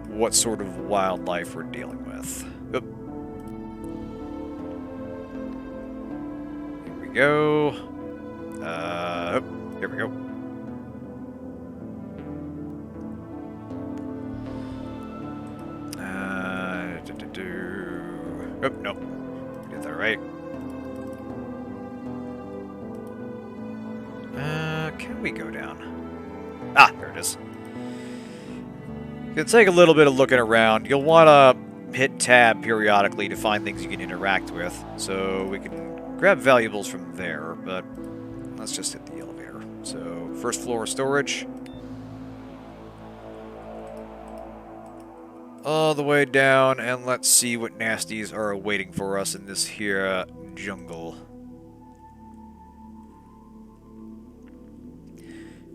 [SPEAKER 1] what sort of wildlife we're dealing with. Oop. Here we go. Here we go. Oh, nope. Get that right. Can we go down? Ah, there it is. You can take a little bit of looking around. You'll want to hit tab periodically to find things you can interact with. So we can grab valuables from there, but let's just hit the elevator. So, first floor storage. All the way down, and let's see what nasties are awaiting for us in this here jungle.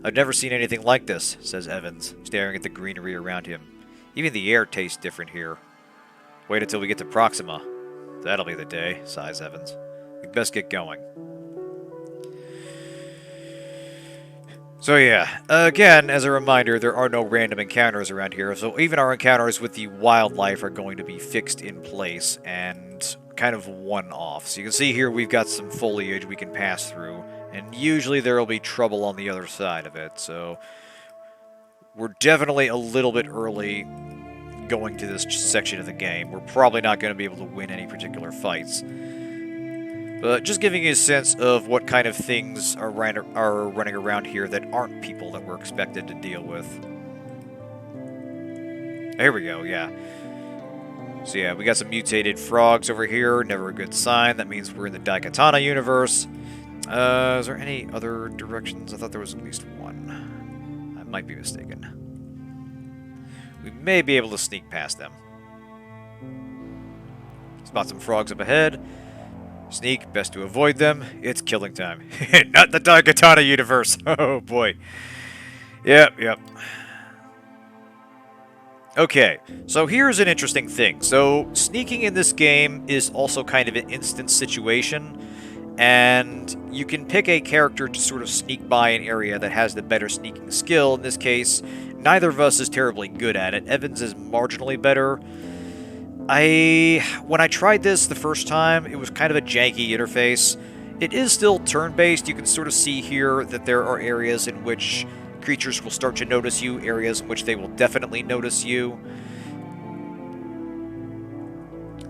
[SPEAKER 1] I've never seen anything like this, says Evans, staring at the greenery around him. Even the air tastes different here. Wait until we get to Proxima. That'll be the day, sighs Evans. We'd best get going. So yeah, again, as a reminder, there are no random encounters around here, so even our encounters with the wildlife are going to be fixed in place and kind of one-off. So you can see here we've got some foliage we can pass through, and usually there will be trouble on the other side of it, so we're definitely a little bit early going to this section of the game. We're probably not going to be able to win any particular fights. But just giving you a sense of what kind of things are running around here that aren't people that we're expected to deal with. Here we go, yeah. So yeah, we got some mutated frogs over here. Never a good sign. That means we're in the Daikatana universe. Is there any other directions? I thought there was at least one. I might be mistaken. We may be able to sneak past them. Spot some frogs up ahead. Sneak, best to avoid them. It's killing time. Not the Daikatana universe. Oh boy. Yep. Okay, so here's an interesting thing. So, sneaking in this game is also kind of an instant situation. and you can pick a character to sort of sneak by an area that has the better sneaking skill. In this case, neither of us is terribly good at it. Evans is marginally better. When I tried this the first time, it was kind of a janky interface. It is still turn-based. You can sort of see here that there are areas in which creatures will start to notice you, areas in which they will definitely notice you.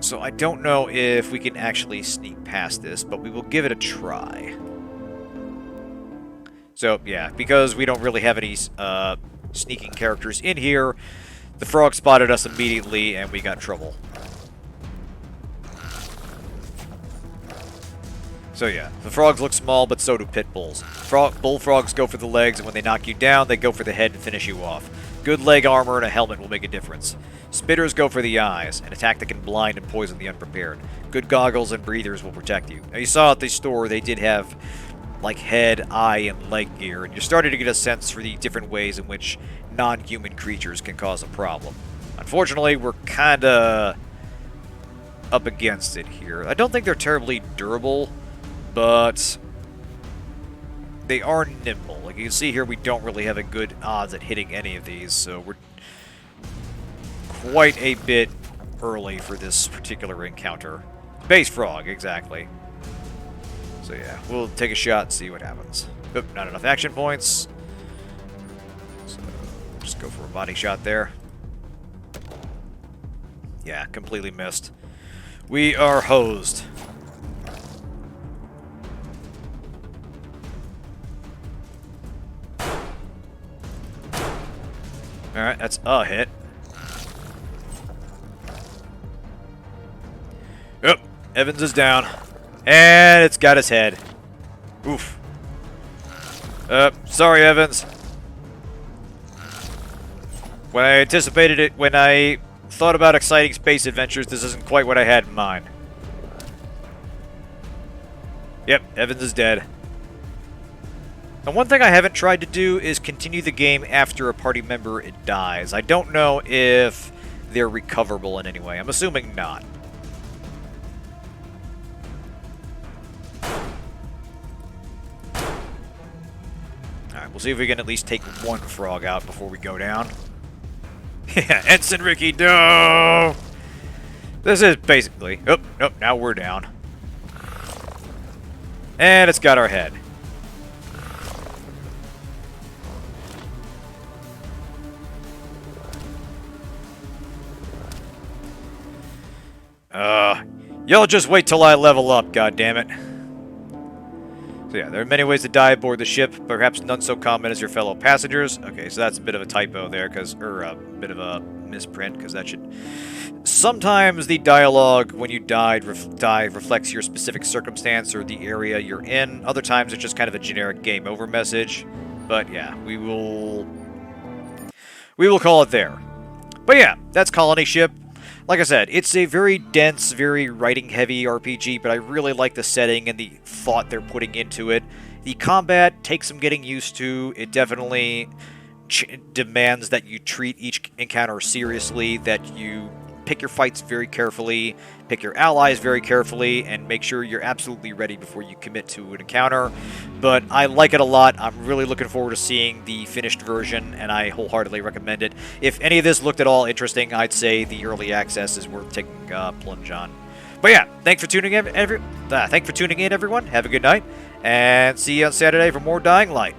[SPEAKER 1] So I don't know if we can actually sneak past this, but we will give it a try. So, yeah, because we don't really have any sneaking characters in here, the frog spotted us immediately, and we got trouble. So yeah, the frogs look small, but so do pit bulls. Bullfrogs go for the legs, and when they knock you down, they go for the head and finish you off. Good leg armor and a helmet will make a difference. Spitters go for the eyes, an attack that can blind and poison the unprepared. Good goggles and breathers will protect you. Now, you saw at the store they did have like head, eye, and leg gear, and you're starting to get a sense for the different ways in which non-human creatures can cause a problem. Unfortunately, we're kinda up against it here. I don't think they're terribly durable, but they are nimble. Like you can see here, we don't really have a good odds at hitting any of these, so we're quite a bit early for this particular encounter. Base frog, exactly. So yeah, we'll take a shot and see what happens. Oop, not enough action points. So just go for a body shot there. Yeah, completely missed. We are hosed. Alright, that's a hit. Yep, Evans is down. And it's got his head. Oof. Sorry, Evans. When I anticipated it, when I thought about exciting space adventures, this isn't quite what I had in mind. Yep, Evans is dead. And one thing I haven't tried to do is continue the game after a party member dies. I don't know if they're recoverable in any way. I'm assuming not. Alright, we'll see if we can at least take one frog out before we go down. Yeah, Ensign Ricky, no! This is basically... Oh, nope, now we're down. And it's got our head. Y'all just wait till I level up, goddammit. So yeah, there are many ways to die aboard the ship, perhaps none so common as your fellow passengers. Okay, so that's a bit of a typo there, or a bit of a misprint, because that should... Sometimes the dialogue when you die reflects your specific circumstance or the area you're in. Other times it's just kind of a generic game over message. But yeah, we will call it there. But yeah, that's Colony Ship. Like I said, it's a very dense, very writing-heavy RPG, but I really like the setting and the thought they're putting into it. The combat takes some getting used to. It definitely demands that you treat each encounter seriously, that you pick your fights very carefully, pick your allies very carefully, and make sure you're absolutely ready before you commit to an encounter. But I like it a lot. I'm really looking forward to seeing the finished version, and I wholeheartedly recommend it. If any of this looked at all interesting, I'd say the early access is worth taking a plunge on. But yeah, thanks for tuning in, everyone. Have a good night, and see you on Saturday for more Dying Light.